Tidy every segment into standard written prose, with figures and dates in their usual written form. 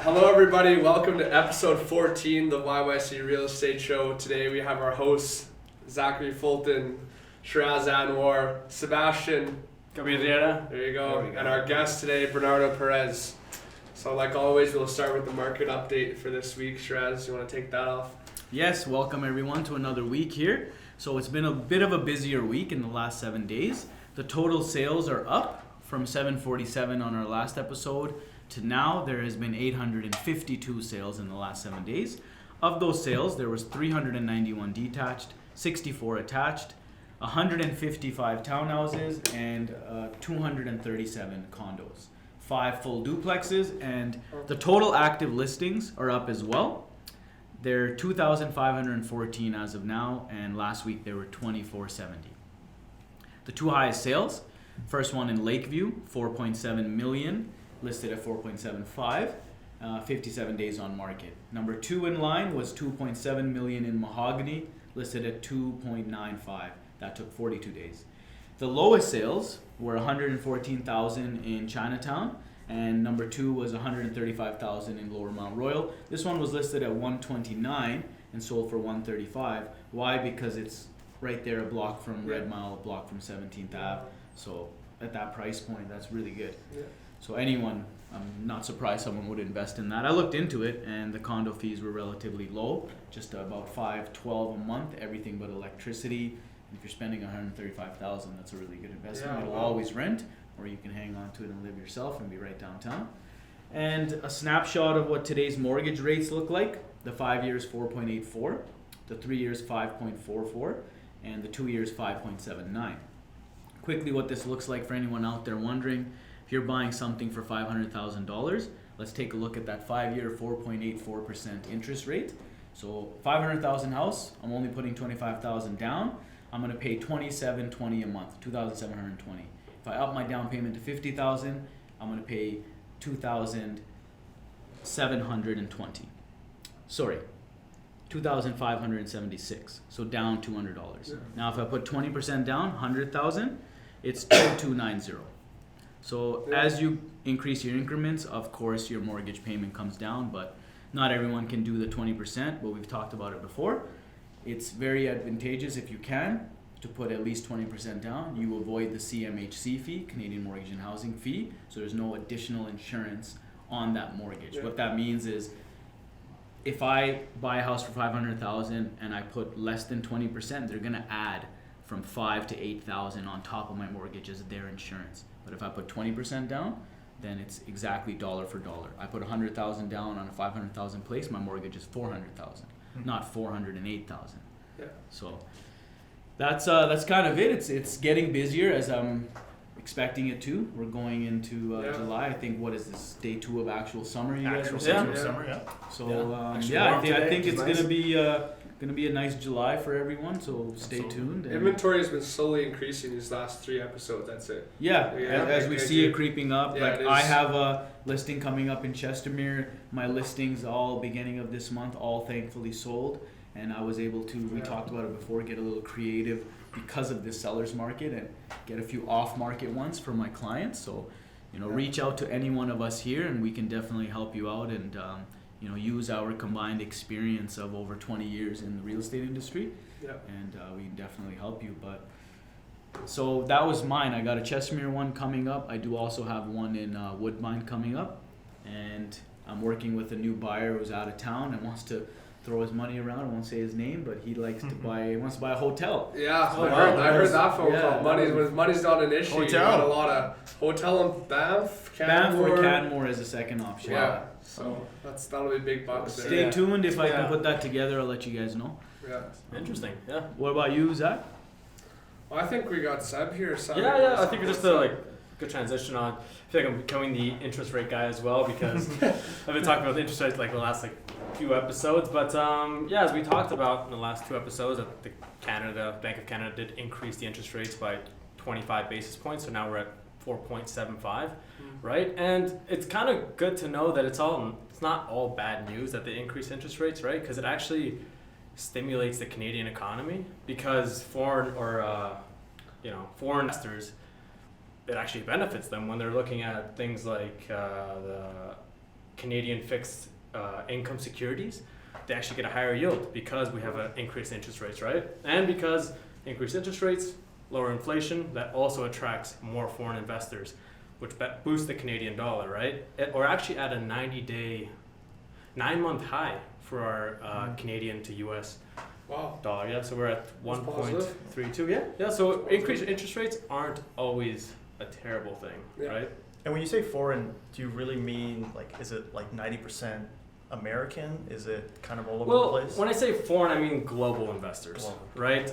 Hello everybody, welcome to episode 14, the YYC Real Estate Show. Today we have our hosts, Zachary Fulton, Sheraz Anwar, Sebastian. There you go. And our guest today, Bernardo Perez. So like always, we'll start with the market update for this week. Sheraz, you want to take that off? Yes, welcome everyone to another week here. So it's been a bit of a busier week in the last 7 days. The total sales are up from 747 on our last episode to now. There has been 852 sales in the last 7 days. Of those sales, there was 391 detached, 64 attached, 155 townhouses, and 237 condos. 5 full duplexes, and the total active listings are up as well. They're 2,514 as of now, and last week there were 2,470. The two highest sales, first one in Lakeview, 4.7 million, listed at 4.75, 57 days on market. Number 2 in line was 2.7 million in Mahogany, listed at 2.95. That took 42 days. The lowest sales were 114,000 in Chinatown, and number 2 was 135,000 in Lower Mount Royal. This one was listed at 129 and sold for 135. Why? Because it's right there, a block from Red Mile, a block from 17th Ave. So at that price point, that's really good. Yeah. So anyone, I'm not surprised someone would invest in that. I looked into it, and the condo fees were relatively low, just about $512 a month, everything but electricity. And if you're spending $135,000, that's a really good investment. It'll always rent, or you can hang on to it and live yourself and be right downtown. And a snapshot of what today's mortgage rates look like. The 5 years 4.84, the 3 years 5.44, and the 2 years 5.79. Quickly, what this looks like for anyone out there wondering, if you're buying something for $500,000, let's take a look at that 5-year 4.84% interest rate. So 500,000 house, I'm only putting 25,000 down. I'm going to pay $2,720 a month, $2,720. If I up my down payment to $50,000, I'm going to pay $2,720. Sorry, $2,576. So down $200. Yeah. Now if I put 20% down, $100,000, it's $2,290. So as you increase your increments, of course your mortgage payment comes down, but not everyone can do the 20%, but we've talked about it before. It's very advantageous if you can to put at least 20% down. You avoid the CMHC fee, Canadian Mortgage and Housing fee, so there's no additional insurance on that mortgage. Yeah. What that means is if I buy a house for $500,000 and I put less than 20%, they're gonna add from $5,000 to $8,000 on top of my mortgage as their insurance. But if I put 20% down, then it's exactly dollar for dollar. I put $100,000 down on a $500,000 place, my mortgage is $400,000, not $408,000. Yeah. So that's kind of it. It's getting busier as I'm expecting it to. We're going into July. I think, what is this, day 2 of actual summer? You guys? Summer. So I think it's nice. Gonna be a nice July for everyone. So stay tuned. Inventory has been slowly increasing these last 3 episodes. That's it. As we see it creeping up. Yeah, I have a listing coming up in Chestermere. My listings all beginning of this month, all thankfully sold. And I was able to, we talked about it before, get a little creative because of this seller's market and get a few off-market ones for my clients. So, reach out to any one of us here and we can definitely help you out and, use our combined experience of over 20 years in the real estate industry. Yeah. And we can definitely help you. But so that was mine. I got a Chestermere one coming up. I do also have one in Woodbine coming up. And I'm working with a new buyer who's out of town and wants to throw his money around. I won't say his name, but he likes to buy. He wants to buy a hotel. Yeah, I heard that phone call. Money's not an issue. Hotel. You got a lot of hotel in Banff, Canmore. Banff or Canmore is a second option. Yeah, so that'll be big bucks. Stay tuned. If I can put that together, I'll let you guys know. Yeah, interesting. Yeah. What about you, Zach? Well, I think we got Seb here. Yeah. I think we're just good transition on. I feel like I'm becoming the interest rate guy as well because I've been talking about the interest rates the last few episodes. But as we talked about in the last 2 episodes, that the Bank of Canada did increase the interest rates by 25 basis points. So now we're at 4.75, right? And it's kind of good to know that it's not all bad news that they increase interest rates, right? Because it actually stimulates the Canadian economy because foreign investors, it actually benefits them when they're looking at things like the Canadian fixed income securities, they actually get a higher yield because we have increased interest rates, right? And because increased interest rates, lower inflation, that also attracts more foreign investors, which boosts the Canadian dollar, right? We're actually at a 9-month high for our Canadian to US dollar. Yeah, so we're at 1.32. Yeah. So increased interest rates aren't always a terrible thing, right? And when you say foreign, do you really mean like, is it like 90% American? Is it kind of all over the place? When I say foreign, I mean global investors, right?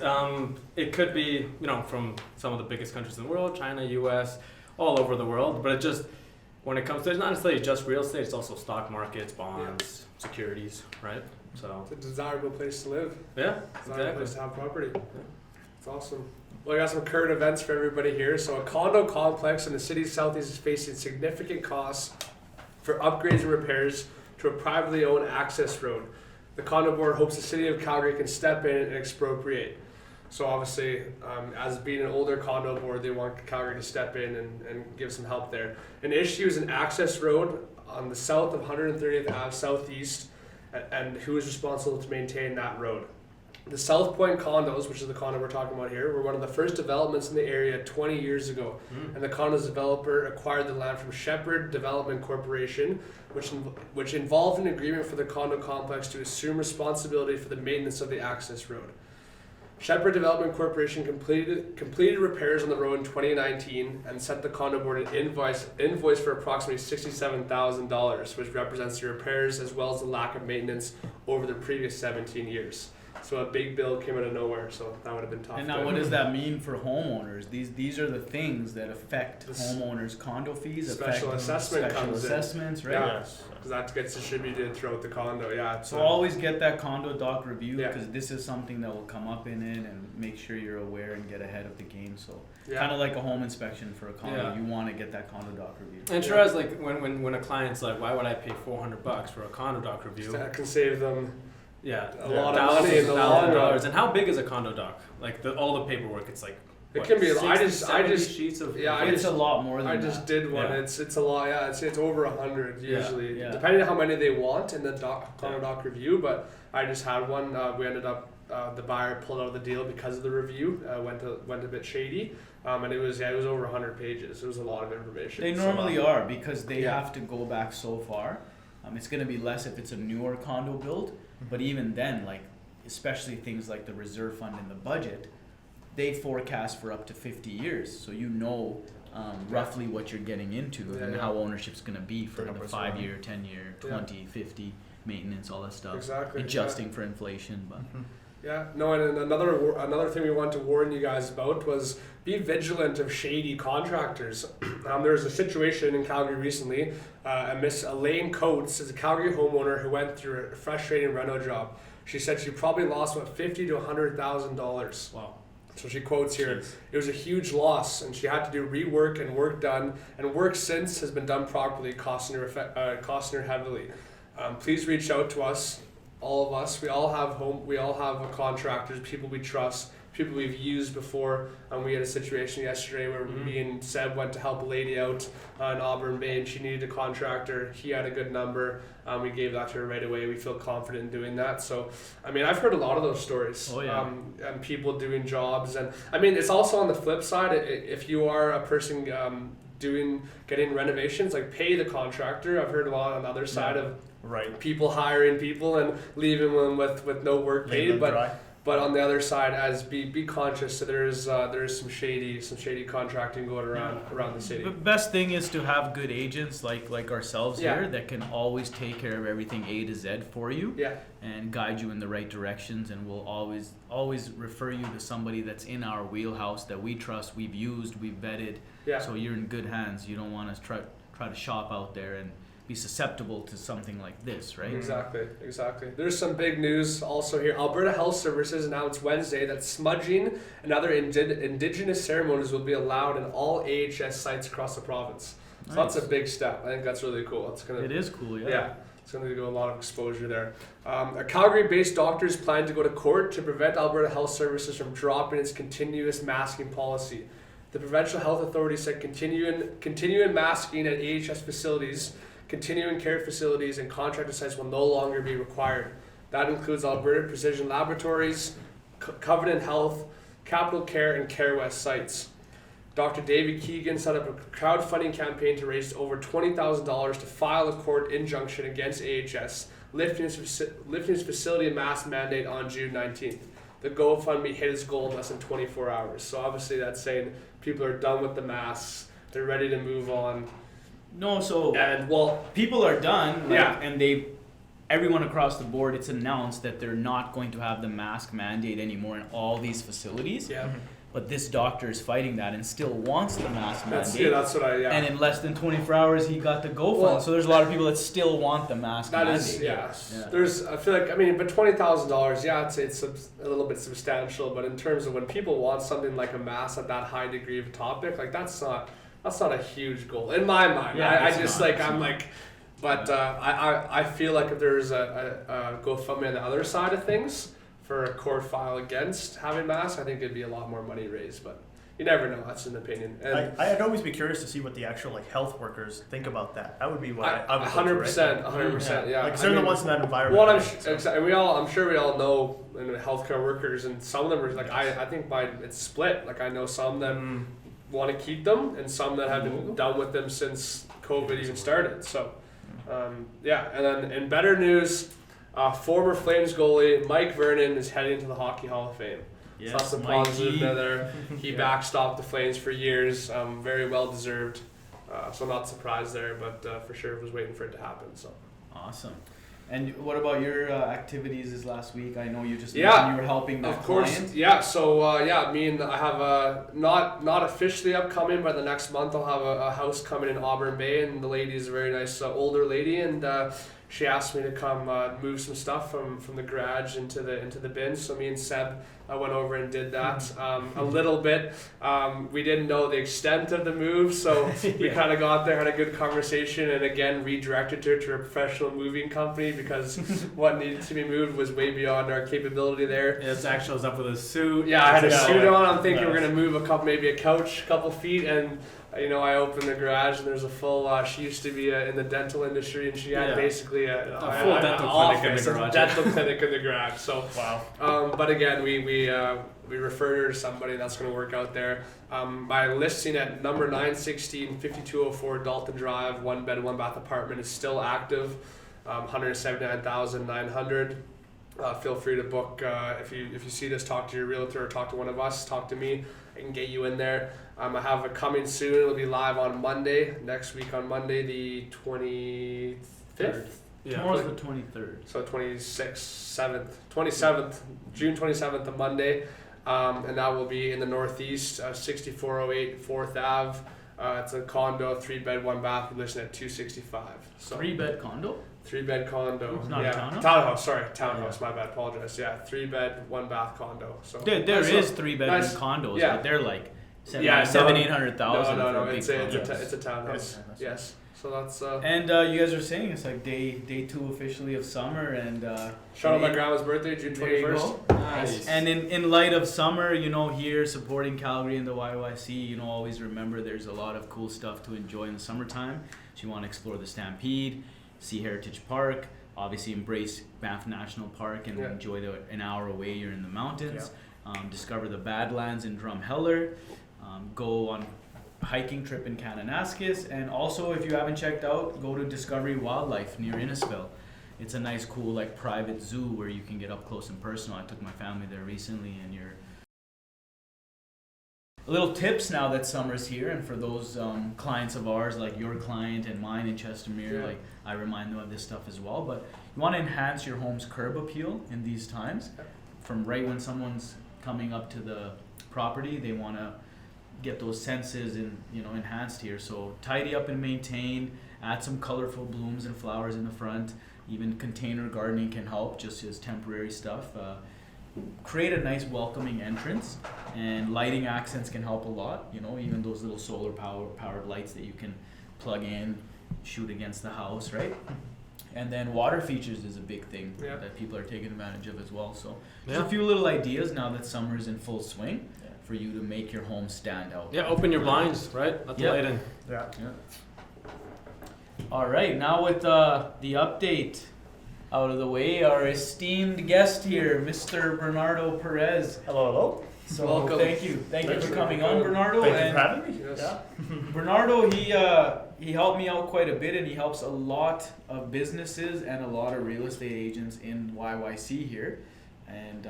It could be, from some of the biggest countries in the world, China, US, all over the world. But it just, when it comes to, it's not necessarily just real estate, it's also stock markets, bonds, securities, right? So it's a desirable place to live. Yeah, desirable place to have property. It's awesome. Well, I got some current events for everybody here. So a condo complex in the city's southeast is facing significant costs for upgrades and repairs to a privately owned access road. The condo board hopes the city of Calgary can step in and expropriate. So obviously, as being an older condo board, they want Calgary to step in and give some help there. An issue is an access road on the south of 130th Ave Southeast, and who is responsible to maintain that road. The South Point condos, which is the condo we're talking about here, were one of the first developments in the area 20 years ago. And the condo's developer acquired the land from Shepherd Development Corporation, which involved an agreement for the condo complex to assume responsibility for the maintenance of the access road. Shepherd Development Corporation completed repairs on the road in 2019 and sent the condo board an invoice for approximately $67,000, which represents the repairs as well as the lack of maintenance over the previous 17 years. So a big bill came out of nowhere, so that would have been tough. And now what does that mean for homeowners? These are the things that affect homeowners' condo fees, special assessment comes assessments, in. right? Yeah, because that gets distributed throughout the condo, So always get that condo doc review, because this is something that will come up in it, and make sure you're aware and get ahead of the game. So kind of like a home inspection for a condo, you want to get that condo doc review. And Sheraz, like when a client's like, why would I pay $400 for a condo doc review? That can save them a lot of money in the long run. And how big is a condo doc? Like all the paperwork, it's like it can be. 60, I just sheets of. It's a lot more than that. I just did one. It's a lot. Yeah, it's over 100 usually, depending on how many they want in the condo doc review. But I just had one. We ended up the buyer pulled out of the deal because of the review. Went a bit shady. And it was over 100 pages. It was a lot of information. They normally are, because they have to go back so far. It's going to be less if it's a newer condo build, but even then, like especially things like the reserve fund and the budget, they forecast for up to 50 years, so roughly what you're getting into and how ownership's going to be for the 5-year, 10-year, 20, 50 maintenance, all that stuff. Exactly. Adjusting for inflation, but. And another thing we want to warn you guys about was be vigilant of shady contractors. There was a situation in Calgary recently. Miss Elaine Coates is a Calgary homeowner who went through a frustrating reno job. She said she probably lost about $50,000 to $100,000. Wow. So she quotes here, it was a huge loss, and she had to do rework and work done, and work since has been done properly, costing her heavily. Please reach out to us. All of us, we all have contractors, people we trust, people we've used before. We had a situation yesterday where me and Seb went to help a lady out in Auburn Bay, and she needed a contractor. He had a good number. We gave that to her right away. We feel confident in doing that. So, I've heard a lot of those stories. And people doing jobs, and it's also on the flip side. If you are a person getting renovations, like pay the contractor. I've heard a lot on the other side of people hiring people and leaving them with no work paid, but on the other side, as be conscious. So there's some shady contracting going around the city. The best thing is to have good agents like ourselves here that can always take care of everything A to Z for you and guide you in the right directions, and we'll always refer you to somebody that's in our wheelhouse that we trust, we've used, we've vetted. So you're in good hands. You don't want to try to shop out there and be susceptible to something like this, right? Exactly. There's some big news also here. Alberta Health Services announced Wednesday that smudging and other Indigenous ceremonies will be allowed in all AHS sites across the province. So that's a big step. I think that's really cool. It is cool, yeah. It's going to go a lot of exposure there. A Calgary-based doctor is planning to go to court to prevent Alberta Health Services from dropping its continuous masking policy. The provincial health authority said continuing masking at AHS facilities continuing care facilities, and contracted sites will no longer be required. That includes Alberta Precision Laboratories, Covenant Health, Capital Care, and Care West sites. Dr. David Keegan set up a crowdfunding campaign to raise over $20,000 to file a court injunction against AHS, lifting his facility and mask mandate on June 19th. The GoFundMe hit its goal in less than 24 hours. So obviously that's saying people are done with the masks, they're ready to move on. No, so And well, people are done, like, Yeah. and everyone across the board, it's announced that they're not going to have the mask mandate anymore in all these facilities. yeah, But this doctor is fighting that and still wants the mask that's mandate. that's what I And in less than 24 hours, he got the GoFund. Well, So there's a lot of people that still want the mask That mandate. is, yeah. Yeah. There's, I feel like, I mean, but $20,000, yeah, it's a little bit substantial. But in terms of when people want something like a mask at that high degree of topic, like that's not a huge goal in my mind. Yeah, I it's just not, like it's I'm not. like, but I feel like if there's a GoFundMe on the other side of things for a court file against having masks, I think it'd be a lot more money raised. But you never know. That's an opinion. And I'd always be curious to see what the actual like health workers think about that. That would be what I would go to, right? 100%, yeah. Like, 'cause I they're the mean, ones in that environment. Well, right? So- exactly. I'm sure we all know healthcare workers, and some of them are like, I think it's split. Like I know some that want to keep them, and some that have been done with them since COVID even started. So, yeah. And then in better news, former Flames goalie Mike Vernon is heading to the Hockey Hall of Fame. Yes, So that's a Mikey. positive there. He Yeah. backstopped the Flames for years. Very well deserved. So I'm not surprised there, but for sure was waiting for it to happen. So. Awesome. And what about your activities this last week? I know you just Yeah, mentioned you were helping that Of course, client. yeah. So yeah, me and I have not officially upcoming, but the next month I'll have a house coming in Auburn Bay, and the lady is a very nice older lady, and she asked me to come move some stuff from the garage into the bin. So me and Seb went over and did that a little bit. We didn't know the extent of the move, so we kind of got there, had a good conversation, and again redirected her to a professional moving company because what needed to be moved was way beyond our capability there. Yeah, Zach shows up with a suit. Yeah, I had a Yeah. suit on. I'm thinking Nice. we're gonna move maybe a couch, a couple feet, and I opened the garage and there's a full. She used to be in the dental industry, and she had Yeah. basically a full dental clinic in the office, a garage. dental clinic in the garage. So, Wow. but again, we referred her to somebody that's gonna work out there. My listing at number 916 5204 Dalton Drive, 1 bed, 1 bath apartment is still active. 179,900. Feel free to book if you see this. Talk to your realtor or talk to one of us. Talk to me. I can get you in there. I have it coming soon. It'll be live on Monday next week on Monday the 25th. Yeah. Tomorrow's the 23rd. So 27th, June 27th, a Monday, and that will be in the Northeast, 6408 4th Ave. It's a condo, 3 bed, 1 bath. We're listed at $265. So 3-bed condo? 3 bed condo. It's not a yeah, townhouse? Sorry, townhouse. My bad. Apologize. Yeah, 3 bed, 1 bath condo. So There nice is little- 3-bedroom nice- condos, yeah. but they're like Yeah, 800,000 No, for a big it's condo. a townhouse. Yes. Yes. So that's And you guys are saying it's like day 2 officially of summer, and shout out my grandma's birthday, June there you 21st. go. Nice. And in light of summer, here supporting Calgary and the YYC, always remember there's a lot of cool stuff to enjoy in the summertime. So you want to explore the Stampede, see Heritage Park, obviously embrace Banff National Park and Yeah. enjoy an hour away you're in the mountains. Discover the Badlands in Drumheller, go on a hiking trip in Kananaskis, and also if you haven't checked out, go to Discovery Wildlife near Innisfil. It's a nice, cool, like private zoo where you can get up close and personal. I took my family there recently, and you're little tips now that summer's here, and for those clients of ours, like your client and mine in Chestermere, Yeah. like I remind them of this stuff as well. But you want to enhance your home's curb appeal in these times. Yeah. From right when someone's coming up to the property, they want to get those senses enhanced here. So tidy up and maintain. Add some colorful blooms and flowers in the front. Even container gardening can help, just as temporary stuff. Create a nice welcoming entrance, and lighting accents can help a lot. Even those little solar powered lights that you can plug in, shoot against the house, right? And then water features is a big thing Yeah. that people are taking advantage of as well. So Yeah. just a few little ideas now that summer is in full swing Yeah. for you to make your home stand out. Yeah, open your blinds, right? Let the Yeah. light in. Yeah. Yeah. All right, now with the update out of the way, our esteemed guest here, Mr. Bernardo Perez. Hello, hello. So Welcome. thank you Thanks for for coming coming. on, Bernardo. Thank you And for having me. Yes. Yeah. Bernardo, he helped me out quite a bit, and he helps a lot of businesses and a lot of real estate agents in YYC here. And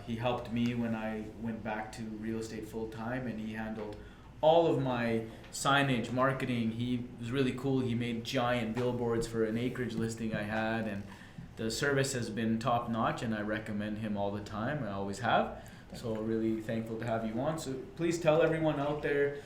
he helped me when I went back to real estate full time, and he handled all of my signage, marketing. He was really cool. He made giant billboards for an acreage listing I had, and the service has been top notch, and I recommend him all the time. I always have. So really thankful to have you on. So please tell everyone out there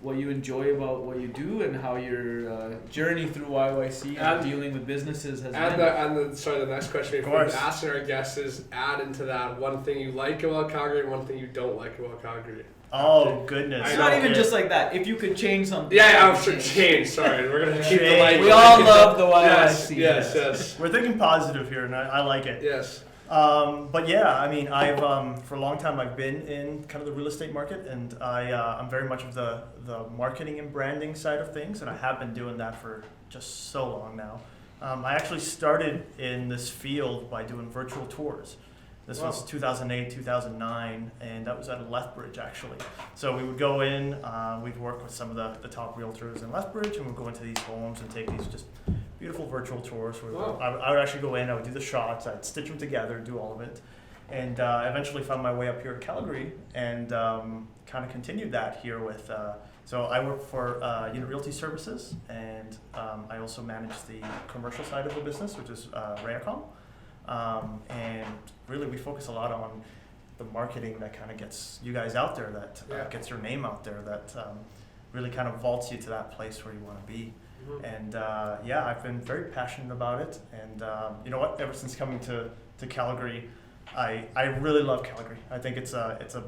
what you enjoy about what you do and how your journey through YYC and dealing with businesses has been. The next question Of we're course. asking our guests is add into that one thing you like about Calgary and one thing you don't like about Calgary. Oh, goodness. It's I not know. even just like that. If you could change something. Yeah, I'm sure change. Sorry, we're gonna keep the Change. light. We all love the YYC. Yes. We're thinking positive here, and I like it. Yes. But yeah, I mean, I've for a long time I've been in kind of the real estate market, and I'm very much of the marketing and branding side of things, and I have been doing that for just so long now. I actually started in this field by doing virtual tours. This was 2008, 2009, and that was at Lethbridge actually. So we would go in, we'd work with some of the top realtors in Lethbridge, and we'd go into these homes and take these just beautiful virtual tours. Where Wow. I would actually go in, I would do the shots, I'd stitch them together, do all of it, and eventually found my way up here at Calgary, and kind of continued that here with. So I work for Unit Realty Services, and I also manage the commercial side of the business, which is Rayacom. And really, we focus a lot on the marketing that kind of gets you guys out there, that gets your name out there, that really kind of vaults you to that place where you want to be. Mhm. And yeah, I've been very passionate about it. And you know what? Ever since coming to Calgary, I really love Calgary. I think it's a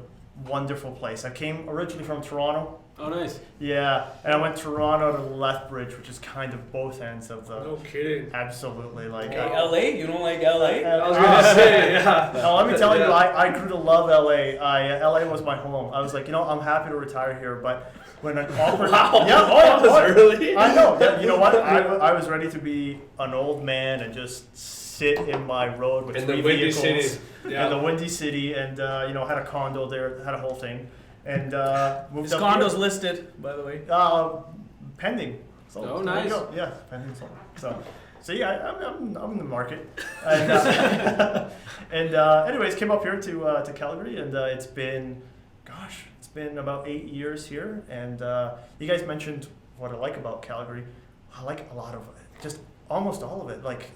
wonderful place. I came originally from Toronto. Oh, nice. Yeah, and I went Toronto to Lethbridge, which is kind of both ends of the. No kidding. Absolutely, like. Like LA? You don't like LA? I was gonna say, yeah. No, let me tell you, Yeah. I grew to love LA. LA was my home. I was like, I'm happy to retire here, but when an offer, Wow. yeah, That was early. I know. Yeah, you know what? I was ready to be an old man and just sit in my road with In three the windy vehicles city. in Yeah. the windy city, and had a condo there, had a whole thing, and moved This up condo's here. listed, by the way. Pending. So, Oh, there you nice. go. Yeah, pending. So see, I'm in the market. And, anyways, came up here to Calgary, and it's been about 8 years here. And you guys mentioned what I like about Calgary. I like a lot of it, just almost all of it. Like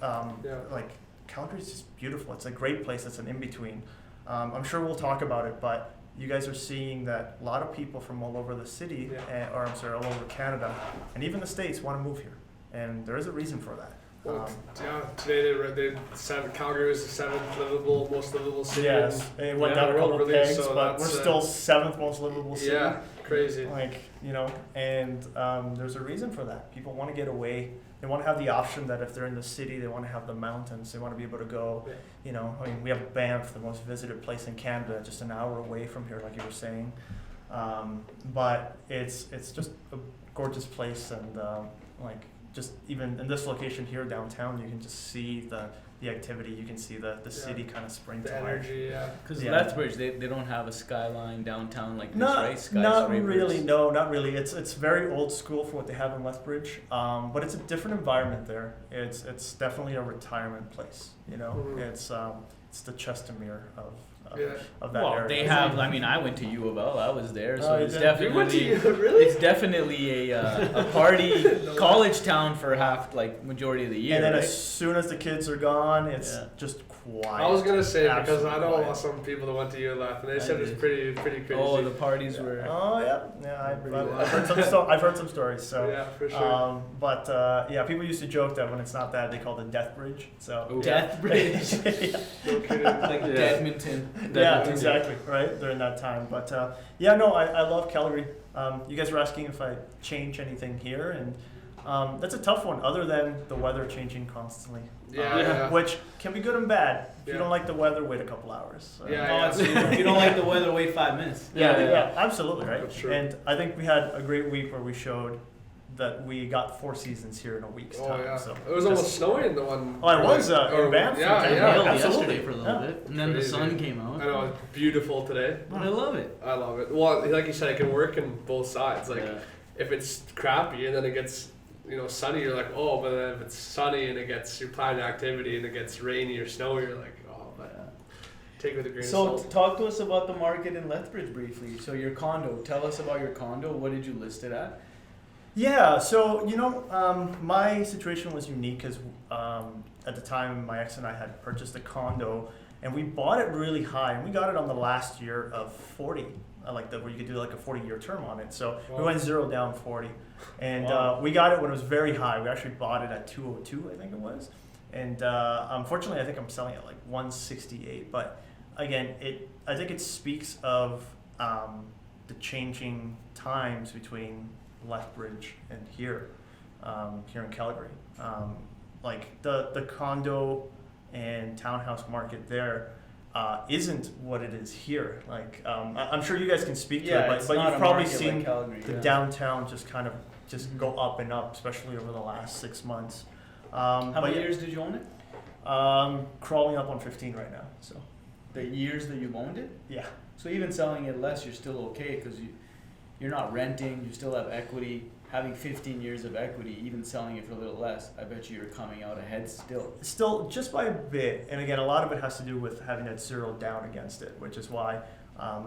Calgary's just beautiful. It's a great place. It's an in between. I'm sure we'll talk about it, but you guys are seeing that a lot of people from all over the city, all over Canada, and even the States want to move here, and there is a reason for that. Well, today they said Calgary was the most livable city. Yes, it went Yeah, down a the world couple really, pegs, so but we're that's, still 7th most livable city. Yeah, crazy. And there's a reason for that. People want to get away. They want to have the option that if they're in the city, they want to have the mountains. They want to be able to go. Yeah. We have Banff, the most visited place in Canada, just an hour away from here, like you were saying. But it's just a gorgeous place, and just even in this location here downtown, you can just see the activity. You can see the city kind of spring The to life. energy, yeah. Because Yeah. Lethbridge, they don't have a skyline downtown like this, Not right? really. No, not really. It's very old school for what they have in Lethbridge, but it's a different environment there. It's definitely a retirement place. Mhm. It's the Chestermere of Yeah. of that Well, area. they have. I mean, I went to U of L. I was there, so Oh, you it's did? You went to definitely. really? It's definitely a party college town for majority of the year. And then right? as soon as the kids are gone, it's Yeah. just quiet. I was gonna say because I Absolutely know quiet. some people that went to ULF and they I said it's did. pretty crazy. Oh, the parties were. Oh yeah. Pretty I've heard some. I've heard some stories. So. yeah, for sure. But people used to joke that when it's not that, they call it the Death Bridge. So. Ooh. Death Bridge. yeah. No kidding. Like Yeah. Edmonton. Yeah, exactly, right, during that time. But I love Calgary. You guys were asking if I change anything here, and that's a tough one, other than the weather changing constantly. Yeah. Which can be good and bad. If you Yeah. don't like the weather, wait a couple hours. Yeah. Oh, it's, if you don't like the weather, wait 5 minutes. Yeah, absolutely, right? That's true. And I think we had a great week where we showed that we got 4 seasons here in a week's Oh time. yeah, So it was almost snowing the one. Oh, it was in Banff. Yeah, It yeah. nailed absolutely. yesterday for a little Yeah. bit, and then Crazy. the sun came out. I know it's beautiful today. But I love it. I love it. Well, like you said, it can work in both sides. Like Yeah. if it's crappy and then it gets sunny, you're like, oh, but then if it's sunny and you're planning activity and it gets rainy or snowy, you're like, oh, but take it with a grain of So salt. talk to us about the market in Lethbridge briefly. So your condo, tell us about your condo. What did you list it at? Yeah, so my situation was unique because at the time my ex and I had purchased a condo, and we bought it really high, and we got it on the last year of 40, where you could do like a 40-year term on it. So we went 0 down 40, and we got it when it was very high. We actually bought it at 202, I think it was, and unfortunately I think I'm selling it like 168. But again, I think it speaks of the changing times between Lethbridge and here in Calgary. Like the condo and townhouse market there isn't what it is here. Like I'm sure you guys can speak to it, but you've probably seen Calgary, the downtown just kind of go up and up, especially over the last 6 months. How many years did you own it? Crawling up on 15 right now. So The years that you've owned it? yeah. So even selling it less, you're still okay because you're not renting, you still have equity. Having 15 years of equity, even selling it for a little less, I bet you're coming out ahead still. Still, just by a bit, and again, a lot of it has to do with having that 0 down against it, which is why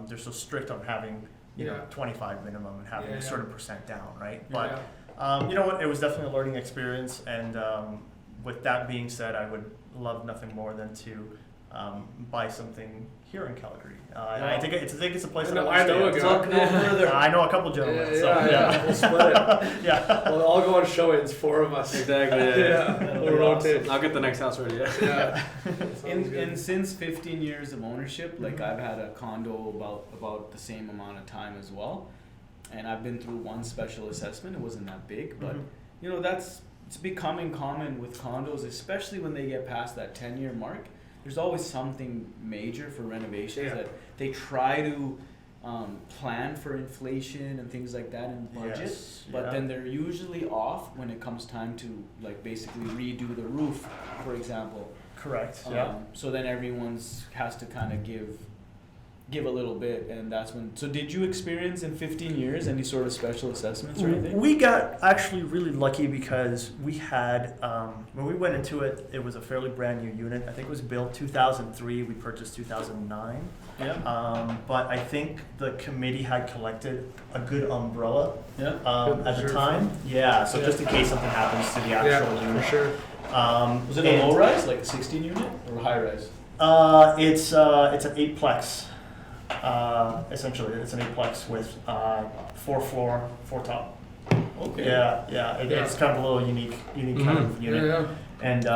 they're so strict on having 25 minimum and having a certain percent down, right? But you know what? It was definitely a learning experience, and with that being said, I would love nothing more than to buy something here in Calgary. I think it's a place that I know want to a stay. guy. No further. I know a couple gentlemen. We'll split it. Yeah. We'll all go on showings, 4 of us. Exactly. Yeah. We'll rotate. I'll get the next house ready. Yeah. And since 15 years of ownership, like I've had a condo about the same amount of time as well, and I've been through one special assessment. It wasn't that big, but it's becoming common with condos, especially when they get past that 10-year mark. There's always something major for renovations that they try to plan for inflation and things like that in budget, but then they're usually off when it comes time to like basically redo the roof, for example. Correct. So then everyone's has to kind of give a little bit, and that's when. So did you experience in 15 years any sort of special assessments or anything? We got actually really lucky because we had when we went into it, it was a fairly brand new unit. I think it was built 2003. We purchased 2009. Yeah. But I think the committee had collected a good umbrella Yeah. at the time. Yeah. So just in case something happens to the actual unit. For sure. Was it a low rise, like a 16 unit, or a high rise? It's an 8-plex. Essentially, it's an 8-plex with 4 floor, 4 top. Okay. Yeah. It's kind of a little unique kind of unit. Yeah. And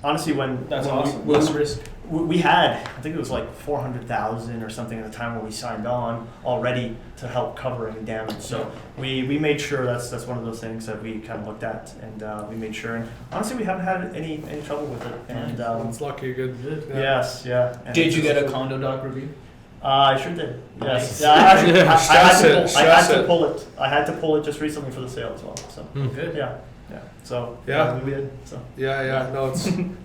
honestly, That's when awesome. we, Less risk. we had, I think it was like 400,000 or something at the time when we signed on already to help cover any damage. So we made sure that's one of those things that we kind of looked at, and we made sure. And honestly, we haven't had any trouble with it. And It's lucky, good. yes, yeah. And Did you get a condo doc review? I sure did. Nice. Yes. Yeah, I had to pull it. I had to pull it just recently for the sale as well. So Good. yeah. So we did. So Yeah. No,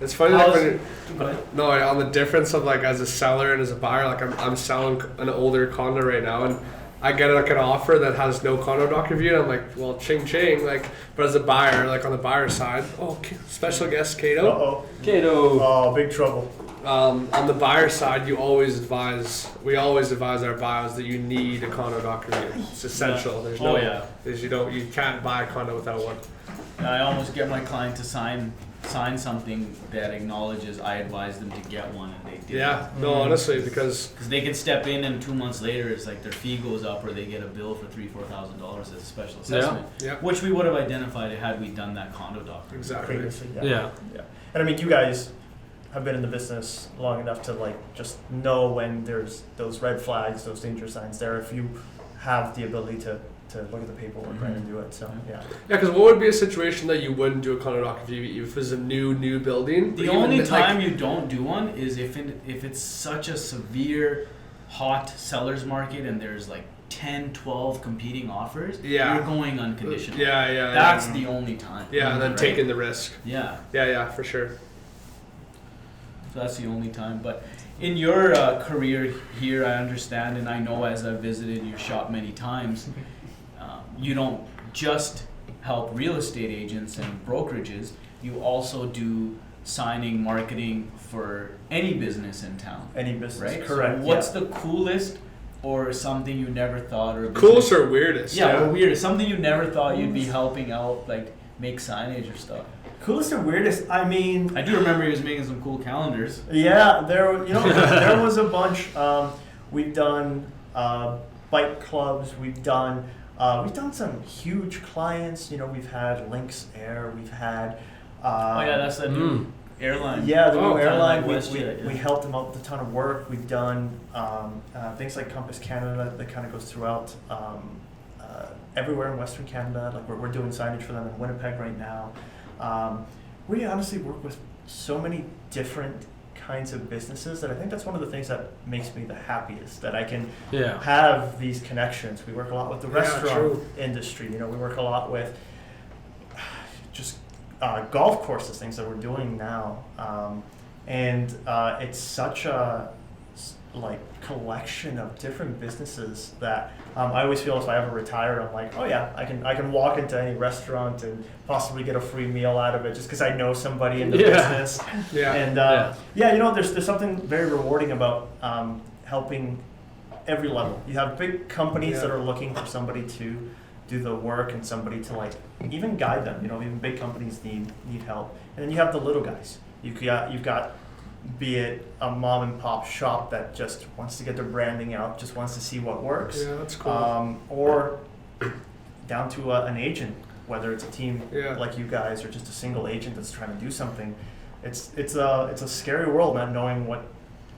it's funny. Like on the difference of like as a seller and as a buyer, like I'm selling an older condo right now, and I get like an offer that has no condo doc review, and I'm like, well, ching ching. Like, but as a buyer, like on the buyer side, special guest Cato. Kato. Oh, big trouble. On the buyer side, we always advise our buyers that you need a condo doc review. It's essential. There's you can't buy a condo without one. I almost get my client to sign something that acknowledges I advised them to get one, and they did. Yeah, no, honestly, because they can step in and 2 months later it's like their fee goes up, or they get a bill for $3,000-$4,000 as a special assessment, which we would have identified had we done that condo doc. Exactly. Previously, Yeah. And I mean, you guys have been in the business long enough to like just know when there's those red flags, those danger signs there. If you have the ability to look at the paperwork right and do it. So yeah. Yeah, because what would be a situation that you wouldn't do a condo doc review if it was a new building? The only time you don't do one is if it's such a severe hot seller's market and there's like 10, 12 competing offers, Yeah. you're going unconditional. Yeah. That's the only time. Yeah, and then right? taking the risk. Yeah. Yeah, for sure. So that's the only time. But in your career here, I understand, and I know as I've visited your shop many times, you don't just help real estate agents and brokerages. You also do signing, marketing for any business in town. Any business, Right? correct. So what's the coolest or something you never thought, or Coolest or weirdest? or weirdest, something you never thought you'd be helping out, like make signage or stuff? Coolest or weirdest? I mean, I do remember he was making some cool calendars. yeah, there was a bunch. We've done bike clubs. We've done some huge clients. We've had Lynx Air. We've had. That's the new airline. Yeah, the new kind of airline. like WestJet, yeah. We helped them out with a ton of work. We've done things like Compass Canada that kind of goes throughout everywhere in Western Canada. Like we're doing signage for them in Winnipeg right now. We honestly work with so many different kinds of businesses that I think that's one of the things that makes me the happiest, that I can have these connections. We work a lot with the restaurant industry. We work a lot with just golf courses, things that we're doing now, and it's such a collection of different businesses that I always feel if I ever retire, I'm like, oh yeah, I can walk into any restaurant and possibly get a free meal out of it just because I know somebody in the business. And there's something very rewarding about helping every level. You have big companies that are looking for somebody to do the work and somebody to even guide them. Even big companies need help. And then you have the little guys. You've got be it a mom and pop shop that just wants to get their branding out, just wants to see what works. Yeah, that's cool. Or down to an agent, whether it's a team like you guys or just a single agent that's trying to do something. It's a scary world not knowing what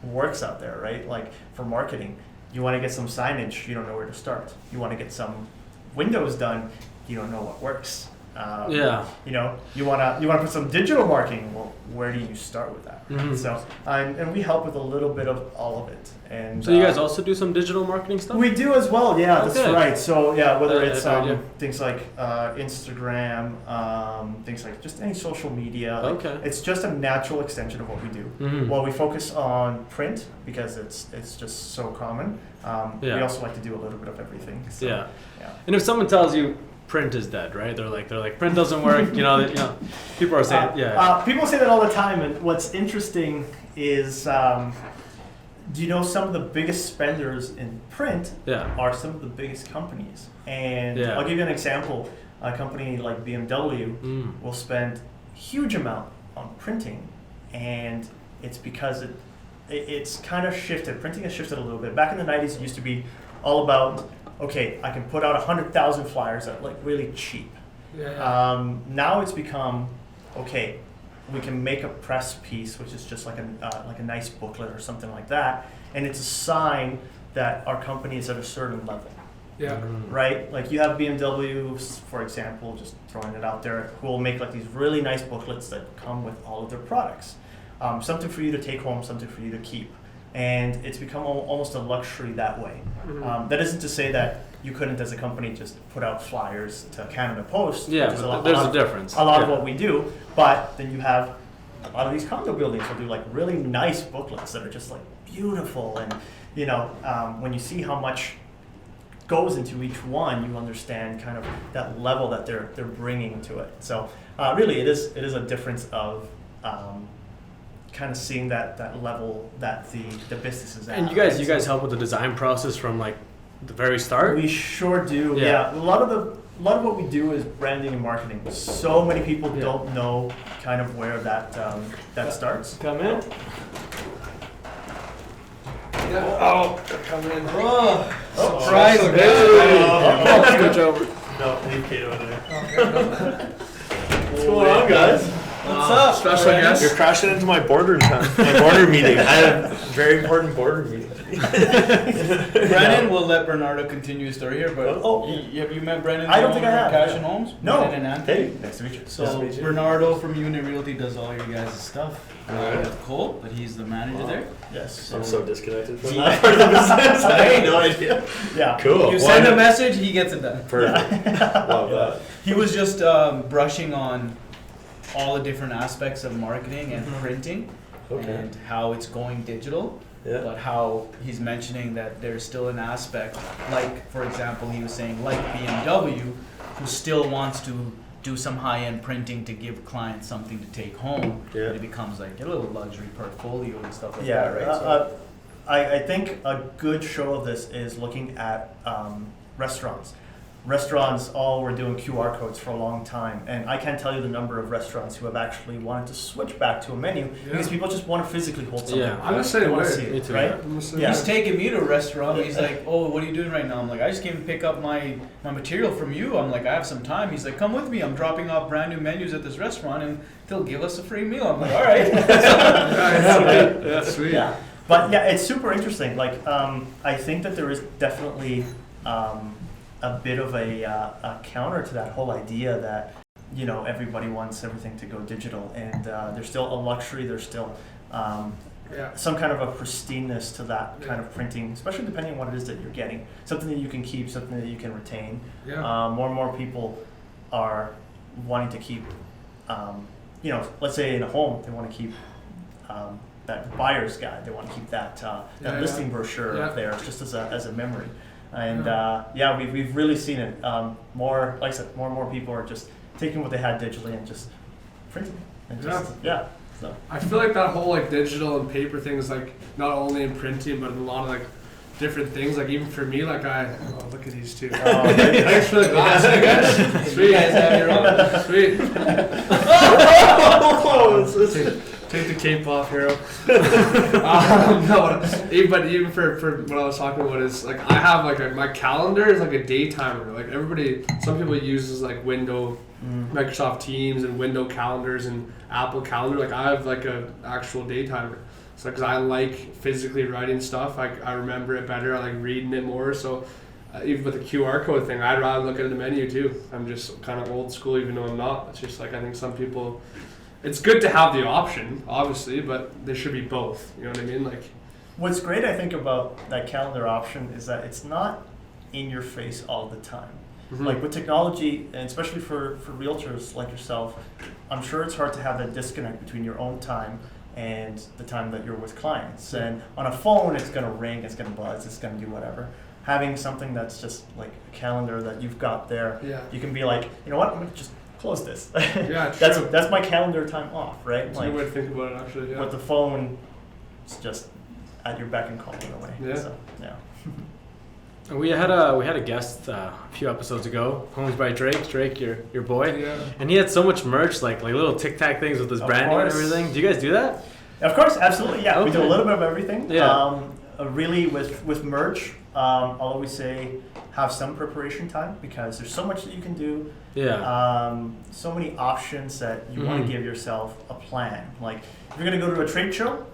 works out there, right? Like for marketing, you want to get some signage, you don't know where to start. You want to get some windows done, you don't know what works. You want to put some digital marketing. Well, where do you start with that? Mm-hmm. So, and we help with a little bit of all of it. And so you guys also do some digital marketing stuff? We do as well. Yeah, Okay. that's right. So whether it's idea. things like Instagram, things like just any social media. Okay. It's just a natural extension of what we do. Mm-hmm. Well, we focus on print because it's just so common. We also like to do a little bit of everything. So, yeah. And if someone tells you print is dead, right? They're like print doesn't work. People are saying people say that all the time. And what's interesting is, do you know some of the biggest spenders in print are some of the biggest companies? And I'll give you an example. A company like BMW will spend a huge amount on printing, and it's because it's kind of shifted. Printing has shifted a little bit. Back in the 90s, it used to be all about, okay, I can put out 100,000 flyers that really cheap. Now it's become, okay, we can make a press piece, which is just like a nice booklet or something like that, and it's a sign that our company is at a certain level. Yeah. Right? Like you have BMW, for example, just throwing it out there, who will make these really nice booklets that come with all of their products. Something for you to take home, something for you to keep. And it's become almost a luxury that way. Mm-hmm. That isn't to say that you couldn't, as a company, just put out flyers to Canada Post. Yeah, which is but there's a difference. A lot of what we do, but then you have a lot of these condo buildings will do really nice booklets that are just beautiful, and when you see how much goes into each one, you understand kind of that level that they're bringing to it. So really, it is a difference of kind of seeing that level that the business is at. And you guys help with the design process from the very start? We sure do. Yeah. A lot of what we do is branding and marketing. So many people don't know kind of where that starts. Come in. Oh, they're coming in. Surprise! Switch over. No, leave Kate over there. Okay. What's going on, guys? What's What's up? Special Brandon? guest. You're crashing into my board meeting. I had a very important board meeting. Brennan, we'll let Bernardo continue his story here, but have you met Brennan? I don't think I have. Cash and Homes? No. Brennan and Anthony? Hey, nice to meet you. So Nice to meet you. Bernardo from Unit Realty does all your guys' stuff. With Cole, but he's the manager there. Yes. I'm so disconnected from Yeah. that part of the business. I had no idea. Yeah. Cool. You send a message, he gets it done. Perfect. Love that. He was just brushing on all the different aspects of marketing and printing Okay. and how it's going digital. Yeah. But how he's mentioning that there's still an aspect, like for example, he was saying like BMW, who still wants to do some high-end printing to give clients something to take home. Yeah. It becomes like a little luxury portfolio and stuff like Yeah, that, right? So, I think a good show of this is looking at restaurants. Restaurants all were doing QR codes for a long time, and I can't tell you the number of restaurants who have actually wanted to switch back to a menu because people just want to physically hold something. Yeah. I'm the They same want to way. see Me it, too. right? I'm the same Yeah. way. He's taking me to a restaurant. He's like, "Oh, what are you doing right now?" I'm like, "I just came to pick up my material from you." I'm like, "I have some time." He's like, "Come with me. I'm dropping off brand new menus at this restaurant, and they'll give us a free meal." I'm like, "All right." Yeah, sweet. Yeah, but yeah, it's super interesting. Like, I think that there is definitely a bit of a counter to that whole idea that everybody wants everything to go digital, and there's still a luxury. There's still Yeah. some kind of a pristineness to that kind of printing, especially depending on what it is that you're getting. Something that you can keep, something that you can retain. Yeah. More and more people are wanting to keep, let's say in a home, they want to keep that buyer's guide. They want to keep that Yeah, listing yeah. brochure Yeah. up there just as a memory. And we've really seen it. More, like I said, more and more people are just taking what they had digitally and just printing it. And just, so. I feel like that whole like digital and paper thing is like not only in printing but in a lot of like different things. Like even for me, like look at these two. Thanks for the glass, I guess. Sweet. You guys have your own. Sweet. Oh, Take the cape off, hero. No, but even for what I was talking about is like I have like my calendar is like a day timer. Like some people uses like Microsoft Teams and window calendars and Apple Calendar. Like I have like a actual day timer. So because I like physically writing stuff, I remember it better. I like reading it more. So even with the QR code thing, I'd rather look at the menu too. I'm just kind of old school, even though I'm not. It's just like I think some people. It's good to have the option, obviously, but there should be both. You know what I mean? Like, What's great, I think, about that calendar option is that it's not in your face all the time. mhm. Like with technology, and especially for realtors like yourself, I'm sure it's hard to have that disconnect between your own time and the time that you're with clients. And on a phone, it's going to ring, it's going to buzz, it's going to do whatever. Having something that's just like a calendar that you've got there, Yeah. you can be like, you know what, I'm going to just close this. Yeah, that's true. that's my calendar time off, right? That's a good way to think about it, actually. Yeah. With the phone, it's just at your beck and call in a way. Yeah. So, yeah. We had a guest a few episodes ago, Homes by Drake. Drake, your boy, Yeah. and he had so much merch, like little Tic Tac things with his Of branding and course. everything. Do you guys do that? Of course, absolutely. Yeah, we do a Okay. little bit of everything. Yeah. Really, with merch, I'll always say have some preparation time because there's so much that you can do. Yeah. So many options that you want Mhm. to give yourself a plan. Like if you're gonna go to a trade show,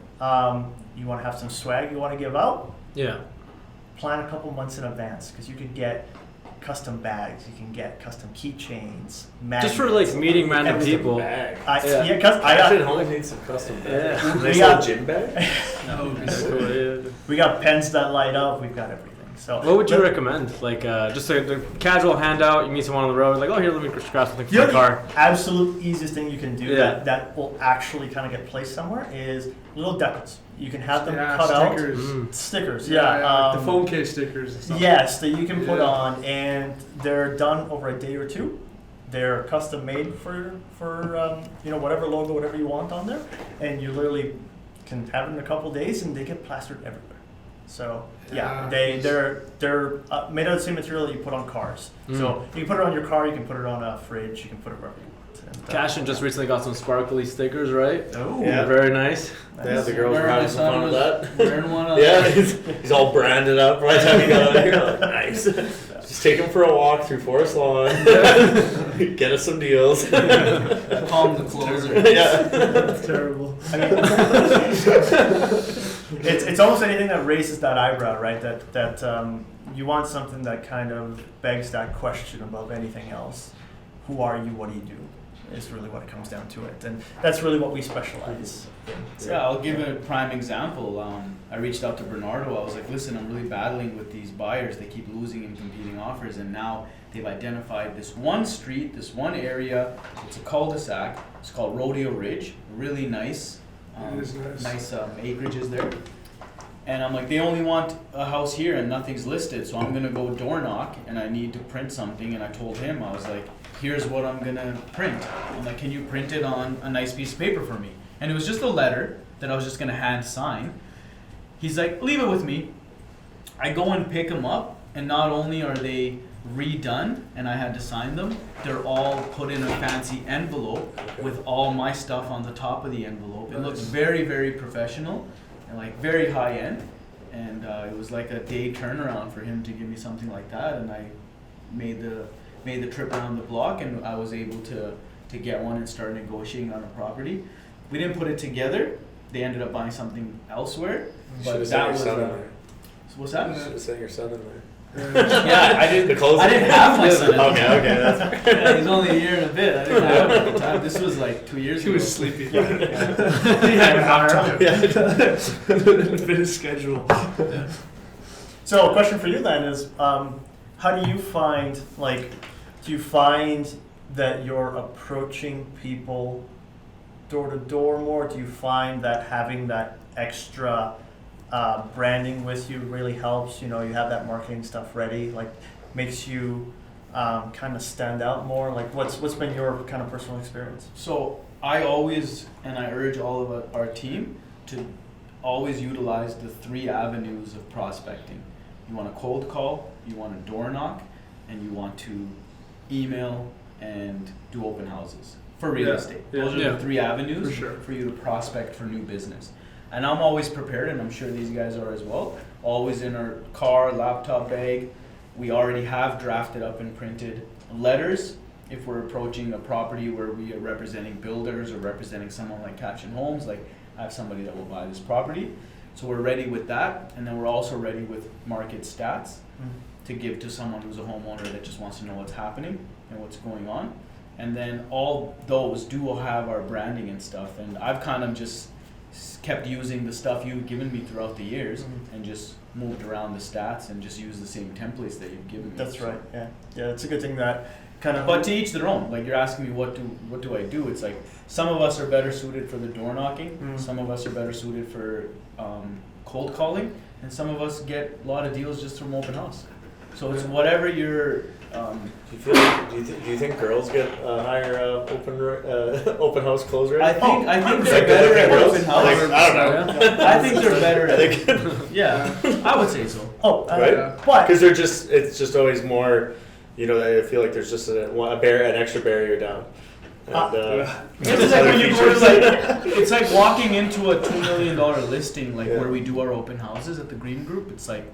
you want to have some swag you want to give out. Yeah. Plan a couple months in advance because you could get custom bags, you can get custom keychains, Just for like meeting random Everything. people. Bag. Yeah. Because I Actually, got home needs some custom bags. Yeah. Nice We got- little gym bag. That would be That's sick. cool, yeah. we got pens that light up, we've got everything. So What would you but- recommend? Like just a casual handout. You meet someone on the road, like, oh, here, let me grab something for The my car. absolute easiest thing you can do Yeah. that will actually kind of get placed somewhere is little decals. You can have them Yeah, cut stickers. Mm. stickers. Yeah, like the um, phone case stickers and stuff. Yes, that you can put Yeah. on, and they're done over a day or two. They're custom made for whatever logo, whatever you want on there, and you literally can have it in a couple days, and they get plastered everywhere. So Yeah. they're made out of the same material that you put on cars. So you can put it on your car, you can put it on a fridge, you can put it wherever you want. And, Cashin just recently got some sparkly stickers, right? Oh, Yeah. Very nice. Yeah, the girls were Where my having some son fun with was that. wearing one of Yeah, those. he's all branded up by the time he got out of here. Like, nice. Just take him for a walk through Forest Lawn. Get us some deals. Call him the closer. Yeah. That's terrible. I mean, it's almost anything that raises that eyebrow, right? That you want something that kind of begs that question above anything else. Who are you? What do you do? Is really what it comes down to it, and that's really what we specialize in. Yeah, I'll give a prime example. I reached out to Bernardo. I was like, listen, I'm really battling with these buyers. They keep losing in competing offers, and now they've identified this one street, this one area. It's a cul-de-sac. It's called Rodeo Ridge. Really nice. It is nice. Acreages there. And I'm like, they only want a house here and nothing's listed, so I'm gonna go door knock and I need to print something. And I told him, I was like, here's what I'm gonna print. I'm like, can you print it on a nice piece of paper for me? And it was just a letter that I was just gonna hand sign. He's like, leave it with me. I go and pick them up, and not only are they redone and I had to sign them, they're all put in a fancy envelope with all my stuff on the top of the envelope. It looks very, very professional and like very high end. And it was like a day turnaround for him to give me something like that, and I made the trip around the block, and I was able to get one and start negotiating on a property. We didn't put it together. They ended up buying something elsewhere. But that was what's that? Should have sent your son in there. Yeah, I didn't have my son. Okay, that's Yeah, he's only a year and a bit. I didn't have him at the time. This was like 2 years ago. He was sleepy. Yeah. He had half time. Yeah. Fit his schedule. So, a question for you then is, how do you find, do you find that you're approaching people door to door more? Do you find that having that extra branding with you really helps? You know, you have that marketing stuff ready, makes you kind of stand out more? Like, what's been your kind of personal experience? So I always, and I urge all of our team to always utilize the 3 avenues of prospecting. You want a cold call, you want a door knock, and you want to email and do open houses for real estate. Those are the 3 avenues for you to prospect for new business. And I'm always prepared, and I'm sure these guys are as well, always in our car, laptop bag. We already have drafted up and printed letters if we're approaching a property where we are representing builders or representing someone like Caption Homes, like I have somebody that will buy this property. So we're ready with that, and then we're also ready with market stats to give to someone who's a homeowner that just wants to know what's happening and what's going on. And then all those do have our branding and stuff, and I've kind of just kept using the stuff you've given me throughout the years and just moved around the stats and just used the same templates that you've given me. That's right. Yeah, it's a good thing that kind of. But to each their own. Like, you're asking me what do I do? It's like some of us are better suited for the door knocking. Some of us are better suited for cold calling, and some of us get a lot of deals just from open house. So it's whatever you're. Do you think girls get a higher open house close rate? I think they're better at open house. I don't know. I think they're better at. Yeah, I would say so. Right? But because it's just always more. You know, I feel like there's just an extra barrier down. And, it's like when you go to it's like walking into a $2 million listing, where we do our open houses at the Green Group. It's like,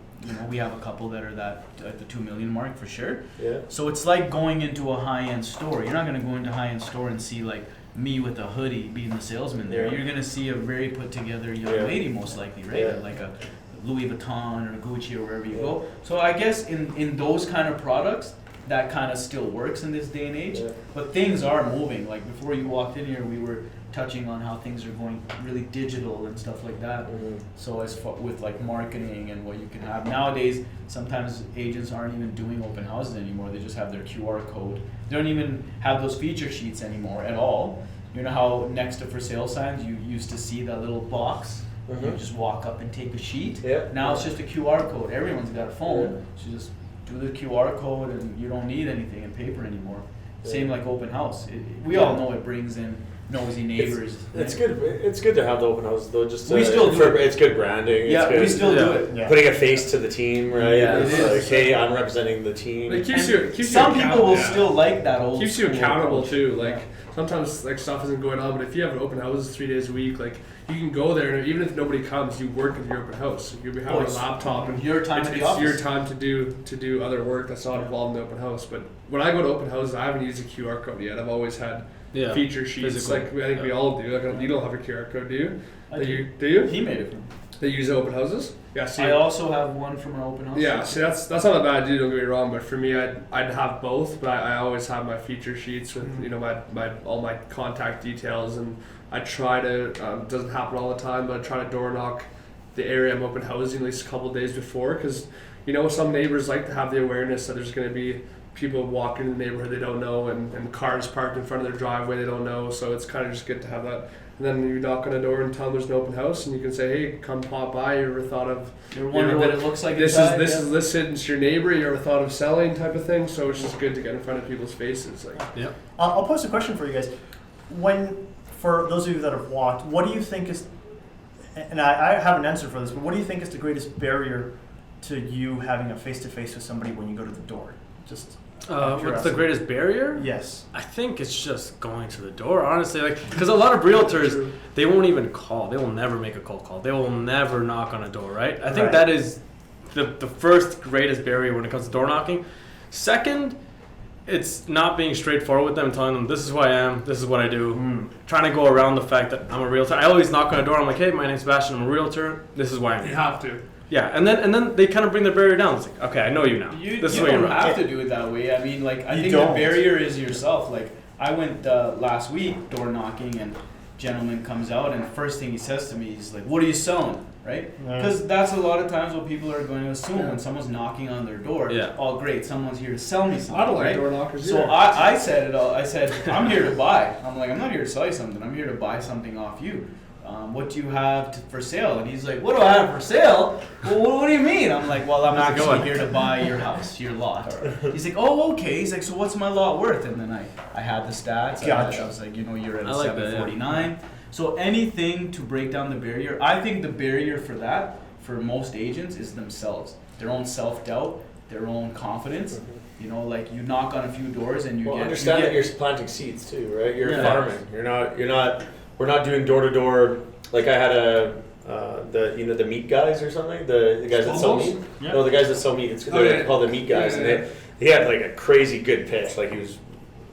we have a couple that are at the 2 million mark for sure. Yeah. So it's like going into a high-end store. You're not gonna go into a high-end store and see me with a hoodie being the salesman there. You're gonna see a very put together young lady most likely, right? Yeah. Like a Louis Vuitton or Gucci or wherever you go. So I guess in those kind of products, that kind of still works in this day and age. Yeah. But things are moving. Like, before you walked in here, we were touching on how things are going really digital and stuff like that. So as far with marketing and what you can have nowadays, sometimes agents aren't even doing open houses anymore. They just have their QR code. They don't even have those feature sheets anymore at all. You know how next to for sale signs you used to see that little box. You just walk up and take a sheet. Now it's just a QR code. Everyone's got a phone, so just do the QR code, and you don't need anything in paper anymore. Same like open house. We all know it brings in nosy neighbors. It's good. It's good to have the open houses though. Just We still do it. It's good branding. Yeah, it's good, we still do it. Yeah. Putting a face to the team, right? Yeah, It's it is. like, hey, I'm representing the team. It keeps And you some people will yeah. still like that old keeps you school accountable approach. too. Like sometimes like stuff isn't going on, but if you have an open house 3 days a week, like you can go there and even if nobody comes, you work at your open house. You'll be having a it's laptop and your time it's, at the it's office. your time to do other work that's not involved in the open house. But when I go to open houses, I haven't used a QR code yet. I've always had Yeah. feature sheets Physical. like I think we Yeah. all do. Like you don't have a QR code, do you? I That do. you do you? He made it for me. They use open houses? Yeah, see I also have one from our open house. yeah, see that's not a bad idea, don't get me wrong, but for me I'd have both, but I always have my feature sheets with you know my all my contact details, and I try to doesn't happen all the time, but I try to door knock the area I'm open housing at least a couple days before, because you know some neighbors like to have the awareness that there's going to be people walking in the neighborhood they don't know, and cars parked in front of their driveway they don't know, so it's kind of just good to have that. And then you knock on a door and tell them there's an open house, and you can say, hey, come pop by. You ever thought of You wonder what it looks like this inside? is listed, it's your neighbor, you ever thought of selling type of thing, so it's just good to get in front of people's faces. Like Yeah. I'll pose a question for you guys. For those of you that have walked, what do you think is, and I have an answer for this, but what do you think is the greatest barrier to you having a face-to-face with somebody when you go to the door? Just What's the greatest barrier? yes. I think it's just going to the door, honestly. Like, because a lot of realtors, they won't even call. They will never make a cold call. They will never knock on a door, right? I think Right. that is the first greatest barrier when it comes to door knocking. Second, it's not being straightforward with them and telling them, this is who I am, this is what I do. Trying to go around the fact that I'm a realtor. I always knock on a door. I'm like, hey, my name's Sebastian. I'm a realtor. This is why I'm you here. have to. Yeah, and then they kind of bring the barrier down. It's like, okay, I know you now. You This is don't what you're have to do it that way. I mean, like, I You think don't. the barrier is yourself. Like, I went last week door knocking, and gentleman comes out, and first thing he says to me, he's like, what are you selling? Right? Yeah. Because that's a lot of times what people are going to assume when someone's knocking on their door. Yeah. Oh, great, someone's here to sell me something. I don't like right? door knockers So either. I said it all. I said, I'm here to buy. I'm like, I'm not here to sell you something. I'm here to buy something off you. What do you have for sale? And he's like, what do I have for sale? Well, what do you mean? I'm like, well, I'm How's it actually going? here to buy your house, your lot. He's like, oh, okay. He's like, so what's my lot worth? And then I had the stats. Gotcha. I was like, you're at I a like that, yeah. 749. So anything to break down the barrier. I think the barrier for that, for most agents, is themselves. Their own self-doubt, their own confidence. You know, like you knock on a few doors and you Well, get. understand you that get, you're planting seeds too, right? You're Yeah. farming. You're not. We're not doing door to door. Like I had the meat guys or something. The guys that sell meat. Yeah. No, the guys that sell meat. It's Oh, they're yeah. called the meat guys, Yeah, and yeah. he had like a crazy good pitch. Like he was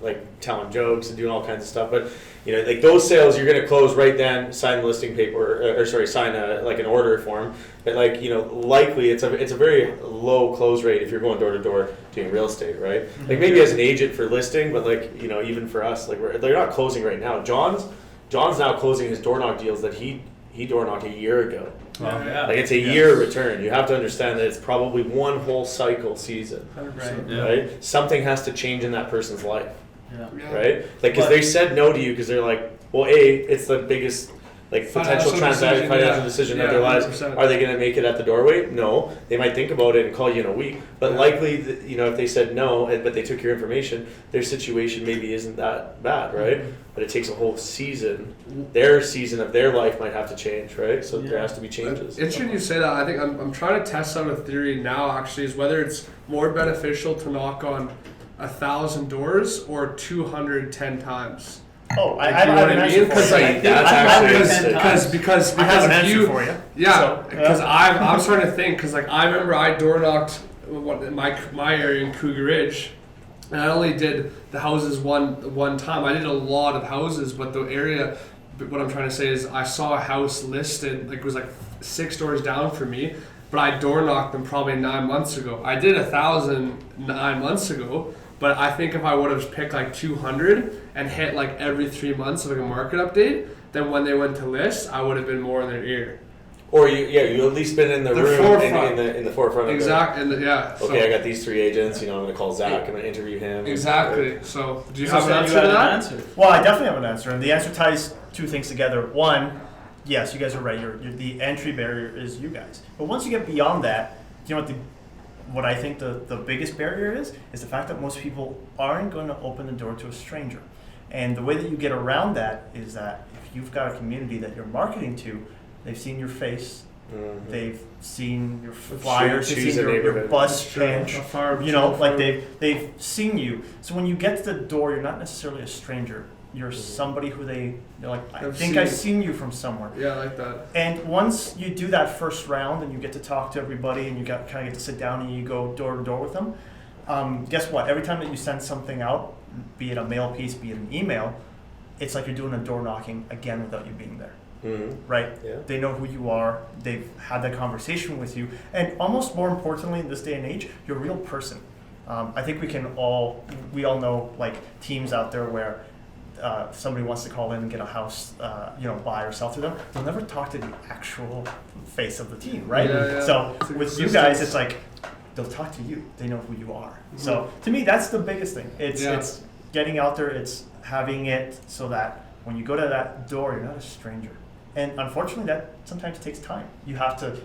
like telling jokes and doing all kinds of stuff. But you know, like those sales, you're gonna close right then, sign the listing paper, or sorry, sign like an order form. But like you know, likely it's a very low close rate if you're going door to door doing real estate, right? Like maybe as an agent for listing, but like you know, even for us, like they're not closing right now. John's now closing his door knock deals that he door knocked a year ago. Yeah. Like it's a year return. You have to understand that it's probably one whole cycle season, 100%. Yeah. right? Something has to change in that person's life, Yeah. Yeah. right? Like because But- they said no to you because they're like, well, it's the biggest like potential Financial financial decision, decision yeah. of their Yeah, lives. 100%. Are they going to make it at the doorway? No. They might think about it and call you in a week. But Yeah. likely, you know, if they said no, but they took your information, their situation maybe isn't that bad, right? Mm-hmm. But it takes a whole season. Their season of their life might have to change, right? So there Yeah. has to be changes. Interesting you say that. I think I'm trying to test out a theory now. Actually, is whether it's more beneficial to knock on 1,000 doors or 210 times. Oh, I Like, have you know an what I answer mean? for 'Cause, you. like, I think- that's I have actually- an Because answer. because I have an if answer you, for you. yeah, So, because I'm starting to think because like I remember I door knocked my area in Cougar Ridge, and I only did the houses one time. I did a lot of houses, but the area. But what I'm trying to say is I saw a house listed like it was like 6 doors down from me, but I door knocked them probably 9 months ago. I did 1,000 9 months ago. But I think if I would have picked like 200 and hit like every 3 months of like a market update, then when they went to list, I would have been more in their ear. Or you at least been in the The room forefront. in the forefront. Of Exactly. And yeah. the, okay, I got these 3 agents. You know, I'm gonna call Zach. I'm gonna interview him. Exactly. So, do you So have an you answer had to an that? answer. Well, I definitely have an answer, and the answer ties two things together. One, yes, you guys are right. You're the entry barrier is you guys. But once you get beyond that, you know what I think the biggest barrier is the fact that most people aren't going to open the door to a stranger. And the way that you get around that is that if you've got a community that you're marketing to, they've seen your face, they've seen your flyers, they've choose seen a your neighborhood. bus Sure. bench, A farm, you know, sure, like farm. they've seen you. So when you get to the door, you're not necessarily a stranger. You're somebody who they're like, I I've think seen I've you. seen you from somewhere. Yeah, I like that. And once you do that first round and you get to talk to everybody and you kind of get to sit down and you go door to door with them, guess what? Every time that you send something out, be it a mail piece, be it an email, it's like you're doing a door knocking again without you being there, right? Yeah. They know who you are. They've had that conversation with you. And almost more importantly in this day and age, you're a real person. I think we all know like teams out there where somebody wants to call in and get a house, buy or sell to them. They'll never talk to the actual face of the team, right? Yeah, yeah. So It's a with you consistent- guys, it's like they'll talk to you. They know who you are. So to me, that's the biggest thing. It's getting out there. It's having it so that when you go to that door, you're not a stranger. And unfortunately, that sometimes takes time. You got to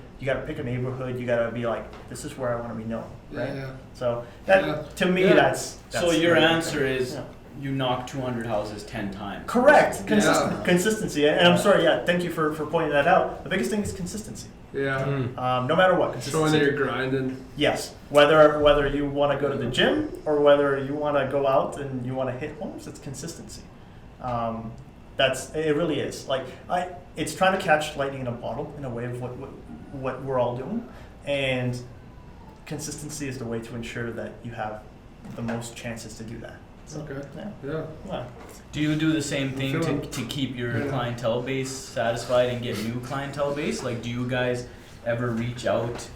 pick a neighborhood. You got to be like, this is where I want to be known, right? Yeah. So that Yeah. to me, Yeah. that's So your really answer important. is Yeah. you knock 200 houses 10 times. Correct. Yeah. Consistency. And I'm sorry, thank you for pointing that out. The biggest thing is consistency. Yeah. No matter what, Showing that consistency. you're grinding. Yes. Whether you want to go to the gym or whether you want to go out and you want to hit homes, it's consistency. It really is. Like it's trying to catch lightning in a bottle in a way of what we're all doing, and consistency is the way to ensure that you have the most chances to do that. So, Okay. yeah. Yeah. Yeah. Do you do the same thing feeling- to keep your Yeah. clientele base satisfied and get new clientele base? Like, do you guys ever reach out?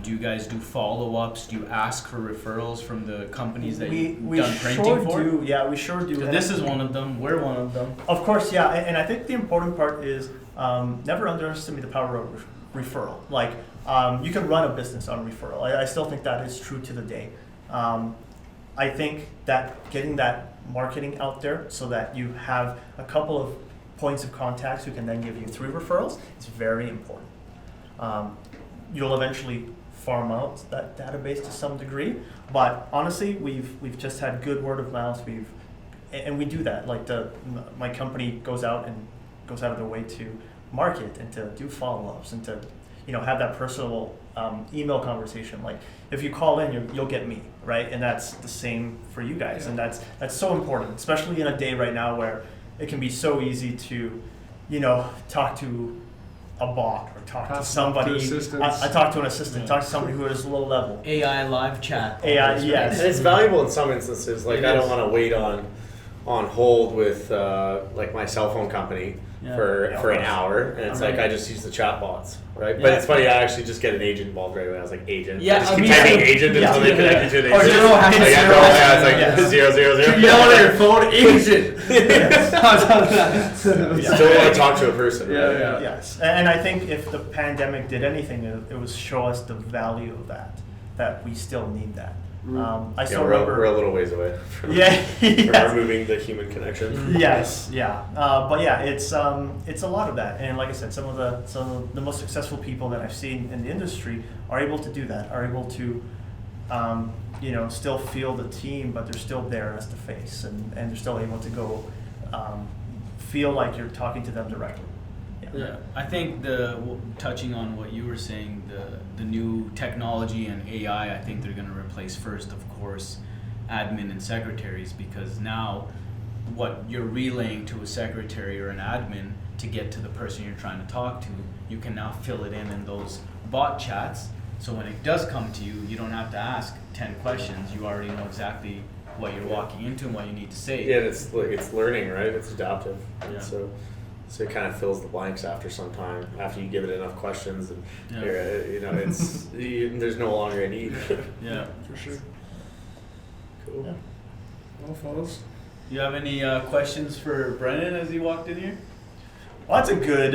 Do you guys do follow-ups? Do you ask for referrals from the companies that you've we done printing sure for? do. Yeah, we sure do. 'Cause And this is one of them. We're one of them. Of course, yeah, and I think the important part is never underestimate the power of referral. Like, you can run a business on referral. I still think that is true to the day. I think that getting that marketing out there so that you have a couple of points of contacts who can then give you 3 referrals is very important. You'll eventually farm out that database to some degree, but honestly, we've just had good word of mouth. And we do that. Like my company goes out of their way to market and to do follow-ups and to have that personal email conversation. Like if you call in, you'll get me, right? And that's the same for you guys. Yeah. And that's so important, especially in a day right now where it can be so easy to talk to a bot or talk to Pass somebody. to assistants. I talk to an assistant, talk to somebody who is low level. AI live chat. AI, yes. And it's valuable in some instances. Like It I don't is. want to wait on hold with like my cell phone company Yeah. for Yeah, for of an course. hour, and it's like Right. I just use the chat bots, right? But Yeah. it's funny. I actually just get an agent involved right away. I was like agent. Yeah, I just I keep mean, typing yeah. agent until they connect you to an Or agent. zero has Like, zero. yeah, it's like Yes. 000. You yell on your phone, agent. Still want to talk to a person. Yeah, right? yeah. Yes, and I think if the pandemic did anything, it was show us the value of that we still need that. I Yeah, still we're remember. a little ways away from, Yeah, from yes. removing the human connection. Yes, yeah, but yeah, it's a lot of that, and like I said, some of the most successful people that I've seen in the industry are able to do that, are able to, still feel the team, but they're still there as the face, and they're still able to go, feel like you're talking to them directly. Yeah, I think touching on what you were saying, the new technology and AI, I think they're going to replace first, of course, admin and secretaries, because now what you're relaying to a secretary or an admin to get to the person you're trying to talk to, you can now fill it in those bot chats. So when it does come to you, you don't have to ask 10 questions. You already know exactly what you're walking into and what you need to say. Yeah, and it's learning, right? It's adaptive. And Yeah. So it kind of fills the blanks after some time, after you give it enough questions, and Yeah. it's there's no longer a need. Yeah. For sure. Cool. Yeah. Well, fellas. You have any questions for Brennan as he walked in here? Well, that's a good.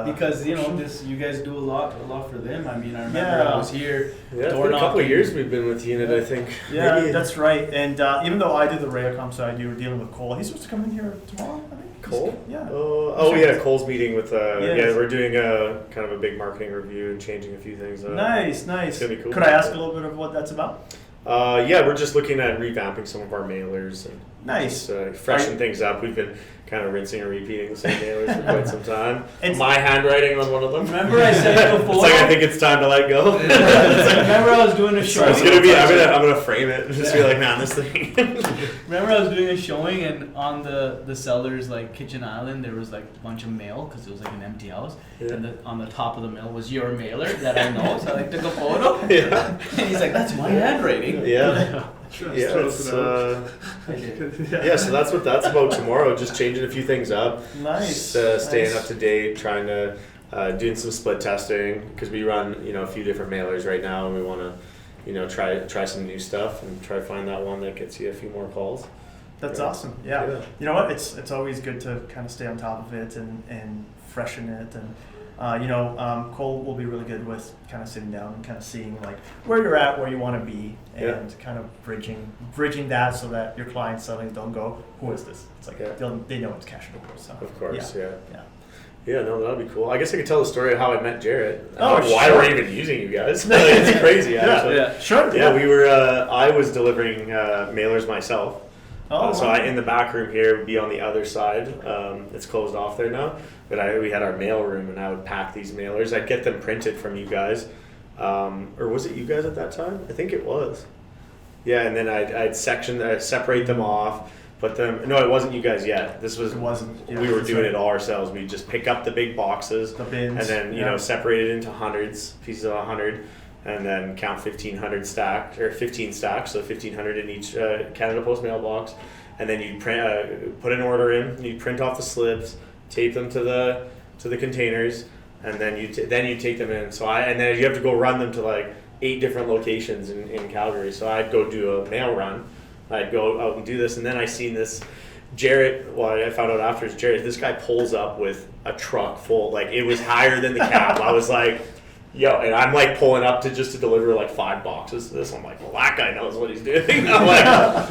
Because question. you guys do a lot for them. I mean, I remember Yeah. I was here. Yeah, it's Door been a couple of knocking. years we've been with Unit, I think. Yeah, Maybe. that's right. And even though I do the Rayacom side, you were dealing with Cole. He's supposed to come in here tomorrow, I think. Cole? Yeah. Oh yeah, Cole's meeting with. Yes. Yeah, we're doing a kind of a big marketing review and changing a few things. Nice. It's gonna be cool. Could I ask a little bit of what that's about? Yeah, we're just looking at revamping some of our mailers and Nice. So freshen things up. We've been kind of rinsing and repeating the same mailers for quite some time. It's- My handwriting on one of them. Remember I said It's before? like I think it's time to let go. Remember I was doing a So show. it's gonna be. I'm gonna frame it and just be like, man, this thing. Remember I was doing a showing, and on the seller's like kitchen island there was like a bunch of mail because it was like an empty house, Yeah. and on the top of the mail was your mailer that I know. So I like took a photo, Yeah. and he's like, "That's my handwriting." Yeah. Just Yeah. throws It's, it out. I did. yeah. So that's what that's about tomorrow. Just changing a few things up. Nice. Just, staying Nice. up to date, trying to doing some split testing because we run a few different mailers right now, and we want to try some new stuff and try to find that one that gets you a few more calls. That's Yeah. awesome. Yeah. Yeah. You know what? It's always good to kind of stay on top of it and freshen it. And Cole will be really good with kind of sitting down and kind of seeing like where you're at, where you want to be, and Yeah. kind of bridging that so that your clients suddenly don't go, "Who is this?" It's like Yeah. they know it's cash flow. So Of course, yeah. yeah. Yeah, no, that'd be cool. I guess I could tell the story of how I met Jarrett. Oh, Why sure. we're even using you guys. It's crazy, actually. Yeah. Sure. Yeah, we were. I was delivering mailers myself. Oh, So wow. in the back room here would be on the other side. It's closed off there now. But we had our mail room, and I would pack these mailers. I'd get them printed from you guys, or was it you guys at that time? I think it was. Yeah, and then I'd separate them off, put them. No, it wasn't you guys yet. This was. It wasn't. Yeah, We were that's doing right. it all ourselves. We just pick up the big boxes, The bins. and then yeah. separate it into hundreds, pieces of 100, and then count 1,500 stacked or 15 stacks, so 1,500 in each Canada Post mailbox, and then you'd print, put an order in, you'd print off the slips, tape them to the containers, and then you take them in. And then you have to go run them to like 8 different locations in Calgary. So I'd go do a mail run. I'd go out and do this, and then I seen this. Jarrett, well, I found out after it's Jarrett, this guy pulls up with a truck full, like it was higher than the cab. I was like, yo, and I'm like pulling up to deliver like 5 boxes to this. I'm like, well, that guy knows what he's doing. I'm like,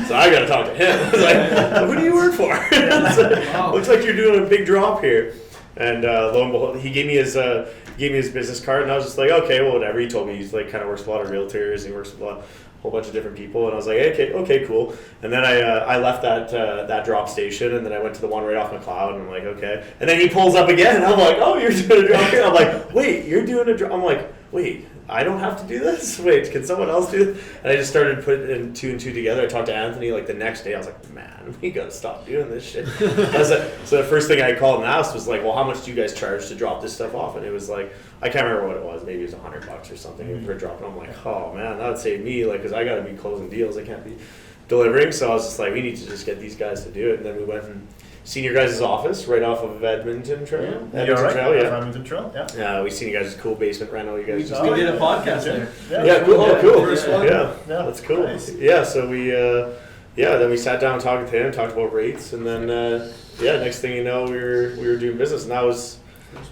so I got to talk to him. I was like, who do you work for? It's like, Wow. looks like you're doing a big drop here. And lo and behold, he gave me his business card, and I was just like, okay, well, whatever. He told me he's like kind of works with a lot of realtors. He works with a whole bunch of different people, and I was like, okay, cool. And then I left that drop station, and then I went to the one right off McLeod, and I'm like, okay. And then he pulls up again, and I'm like, oh, you're doing a drop here. I'm like, wait, you're doing a drop. I'm like, wait, I don't have to do this? Wait, can someone else do it? And I just started putting 2 and 2 together. I talked to Anthony like the next day. I was like, man, we gotta stop doing this shit. So the first thing I called and asked was like, well, how much do you guys charge to drop this stuff off? And it was like, I can't remember what it was. Maybe it was $100 or something per drop. And I'm like, oh man, that would save me, like, because I gotta be closing deals. I can't be delivering. So I was just like, we need to just get these guys to do it. And then we went and seen your guys' office right off of Edmonton Trail. You're right. Trail, yeah. Edmonton Trail. Yeah. We seen you guys' cool basement rental. You guys just We Oh, did yeah. a podcast there. yeah, cool. Oh, cool. First one. Yeah, Yeah. that's cool. Nice. Yeah, so we, then we sat down talking to him, talked about rates, and then, next thing you know, we were doing business, and that was,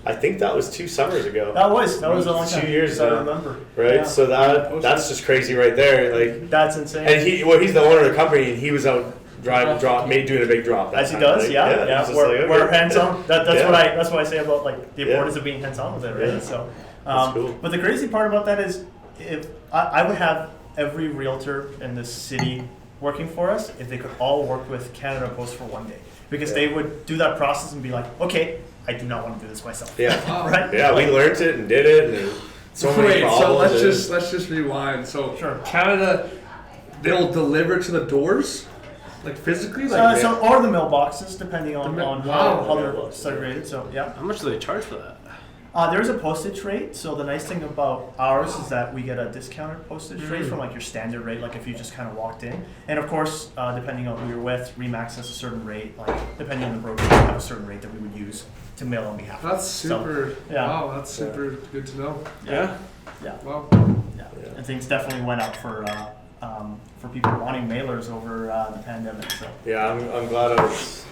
I think that was 2 summers ago, That was a long 2 time. years I now. remember. right? Yeah. So that's just crazy right there. Like, That's insane. and he's the owner of the company, and he was out doing a big drop. That As he time, does, like, yeah. it's just We're, like, we're okay. hands on. That's Yeah. what I say about like the Yeah. importance of being hands on with it, right? Yeah. So, That's cool. but the crazy part about that is, if I would have every realtor in the city working for us if they could all work with Canada Post for one day, because they would do that process and be like, okay, I do not want to do this myself. Yeah, Wow. Right? yeah, we learned it and did it, and so many Wait, problems. so let's and- just rewind. So Sure. Canada, they'll deliver to the doors, like physically, like Or the mailboxes, depending on Wow. how they're Mailboxes, segregated. So yeah. How much do they charge for that? There's a postage rate. So the nice thing about ours is that we get a discounted postage rate from like your standard rate, like if you just kind of walked in. And of course, depending on who you're with, Remax has a certain rate. Like depending on the broker, we have a certain rate that we would use to mail on behalf. that's So, super. yeah. Wow, that's super good to know. Yeah. Wow. Yeah. Yeah. And things definitely went up for people wanting mailers over the pandemic. So Yeah, I'm glad I was.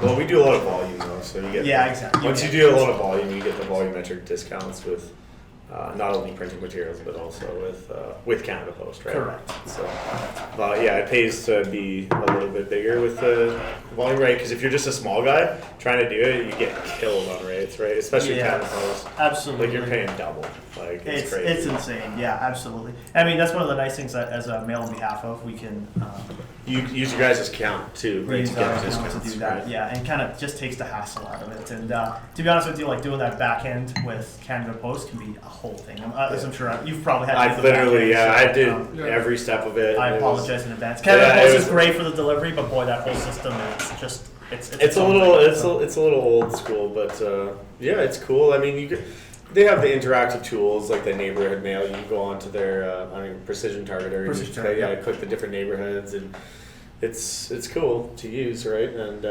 Well, we do a lot of volume though, so you get. yeah, exactly. Once you do a lot of volume, you get the volumetric discounts with not only printing materials but also with Canada Post, right? Correct. So, yeah, it pays to be a little bit bigger with the volume rate, because if you're just a small guy trying to do it, you get killed on rates, right? Especially Yeah. Canada Post. Absolutely. Like you're paying double. Like it's crazy. It's insane. Yeah, absolutely. I mean, that's one of the nice things that as a mail on behalf of, we can you use your guys' account too, right? Use To get our the account discounts, to do that, right? yeah, and kind of just takes the hassle out of it. And to be honest with you, like doing that back end with Canada Post can be a whole thing. As I'm sure you've probably had. to I do the back literally, end, yeah, so, I did Yeah. every step of it. I and it was- apologize in advance. Canada Yeah, Post it is was- great for the delivery, but boy, that whole system is just it's It's a own little, thing, it's so. a little old school, but yeah, it's cool. I mean, they have the interactive tools like the neighborhood mail. You can go onto their, precision targeter. Precision and target, yeah. click the different neighborhoods, and it's cool to use, right? And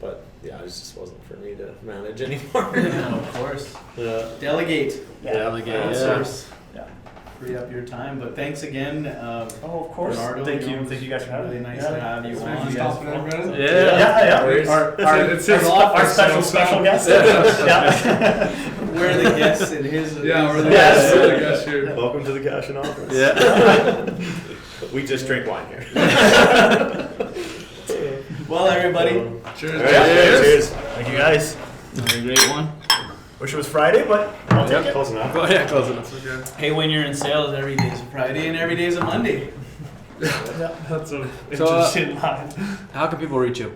but yeah, it just wasn't for me to manage anymore. Of course. Yeah. Delegate. Yeah. Delegate, Yeah. Outsource. Yeah. Free up your time. But thanks again. Oh, of course. Bernardo, Thank you you. know, Thank you guys for having really me. nice Yeah. to have you Thanks on. for stopping in, Brennan. Yeah. Yeah. Worries. Our special guest. Yeah. We're the guests in his. Yeah, we're the Yes. guys. We're the guys here. Welcome to the cash and office. Yeah. We just drink wine here. Well, everybody, Cheers. All right, Cheers. cheers. Thank you guys. another great one. Wish it was Friday, but I'll take it. Close enough. Oh, yeah, close enough. So good. Hey, when you're in sales, every day's a Friday and every day's a Monday. That's a Interesting line. How can people reach you?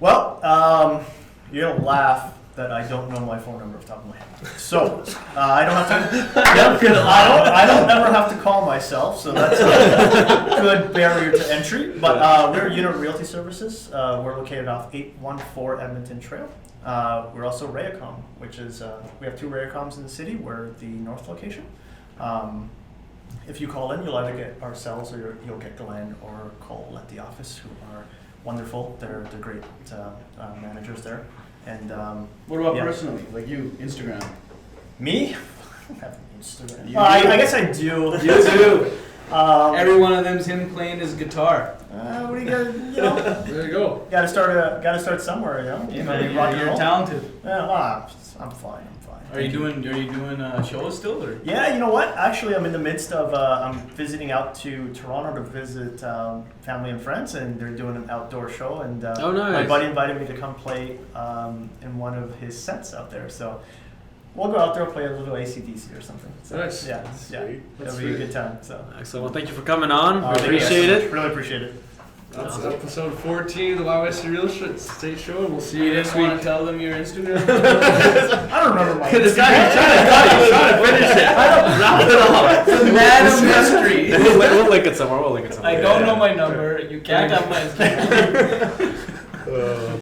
Well, you're gonna laugh that I don't know my phone number off the top of my head. So I don't have to. Yep, I don't ever have to call myself, so that's a good barrier to entry. But we're Unit Realty Services. We're located off 814 Edmonton Trail. We're also Rayacom, which is we have two Rayacoms in the city. We're the north location. If you call in, you'll either get ourselves or you'll get Glenn or Cole at the office, who are wonderful. They're great managers there. And What about Yeah. personally? Like you, Instagram? me, I don't have an Instagram. You Well, I do. guess I do. You too. Every Every one of them's him playing his guitar. what do you got? You know, There you go. gotta start somewhere. You know, Yeah, Gotta man, rock and you're roll. talented. Yeah, well, I'm fine. Are you doing shows still or? Yeah, you know what? Actually, I'm in the midst of I'm visiting out to Toronto to visit family and friends, and they're doing an outdoor show. And Oh, nice. my buddy invited me to come play in one of his sets out there. So we'll go out there and play a little AC/DC or something. So, Nice. Yeah, Sweet. yeah. That's It'll be a sweet. good time. So Excellent. Well, thank you for coming on. Thank you guys Appreciate so much. it. Really appreciate it. That's episode 14 of the YYC Real Estate Show, and we'll see You you didn't next want week. to tell them your Instagram? I don't remember my. This guy, he's trying to finish it. Wrap it up. The man of mystery. We'll link it somewhere. We'll link it somewhere. I don't know my number. You can't have my Instagram.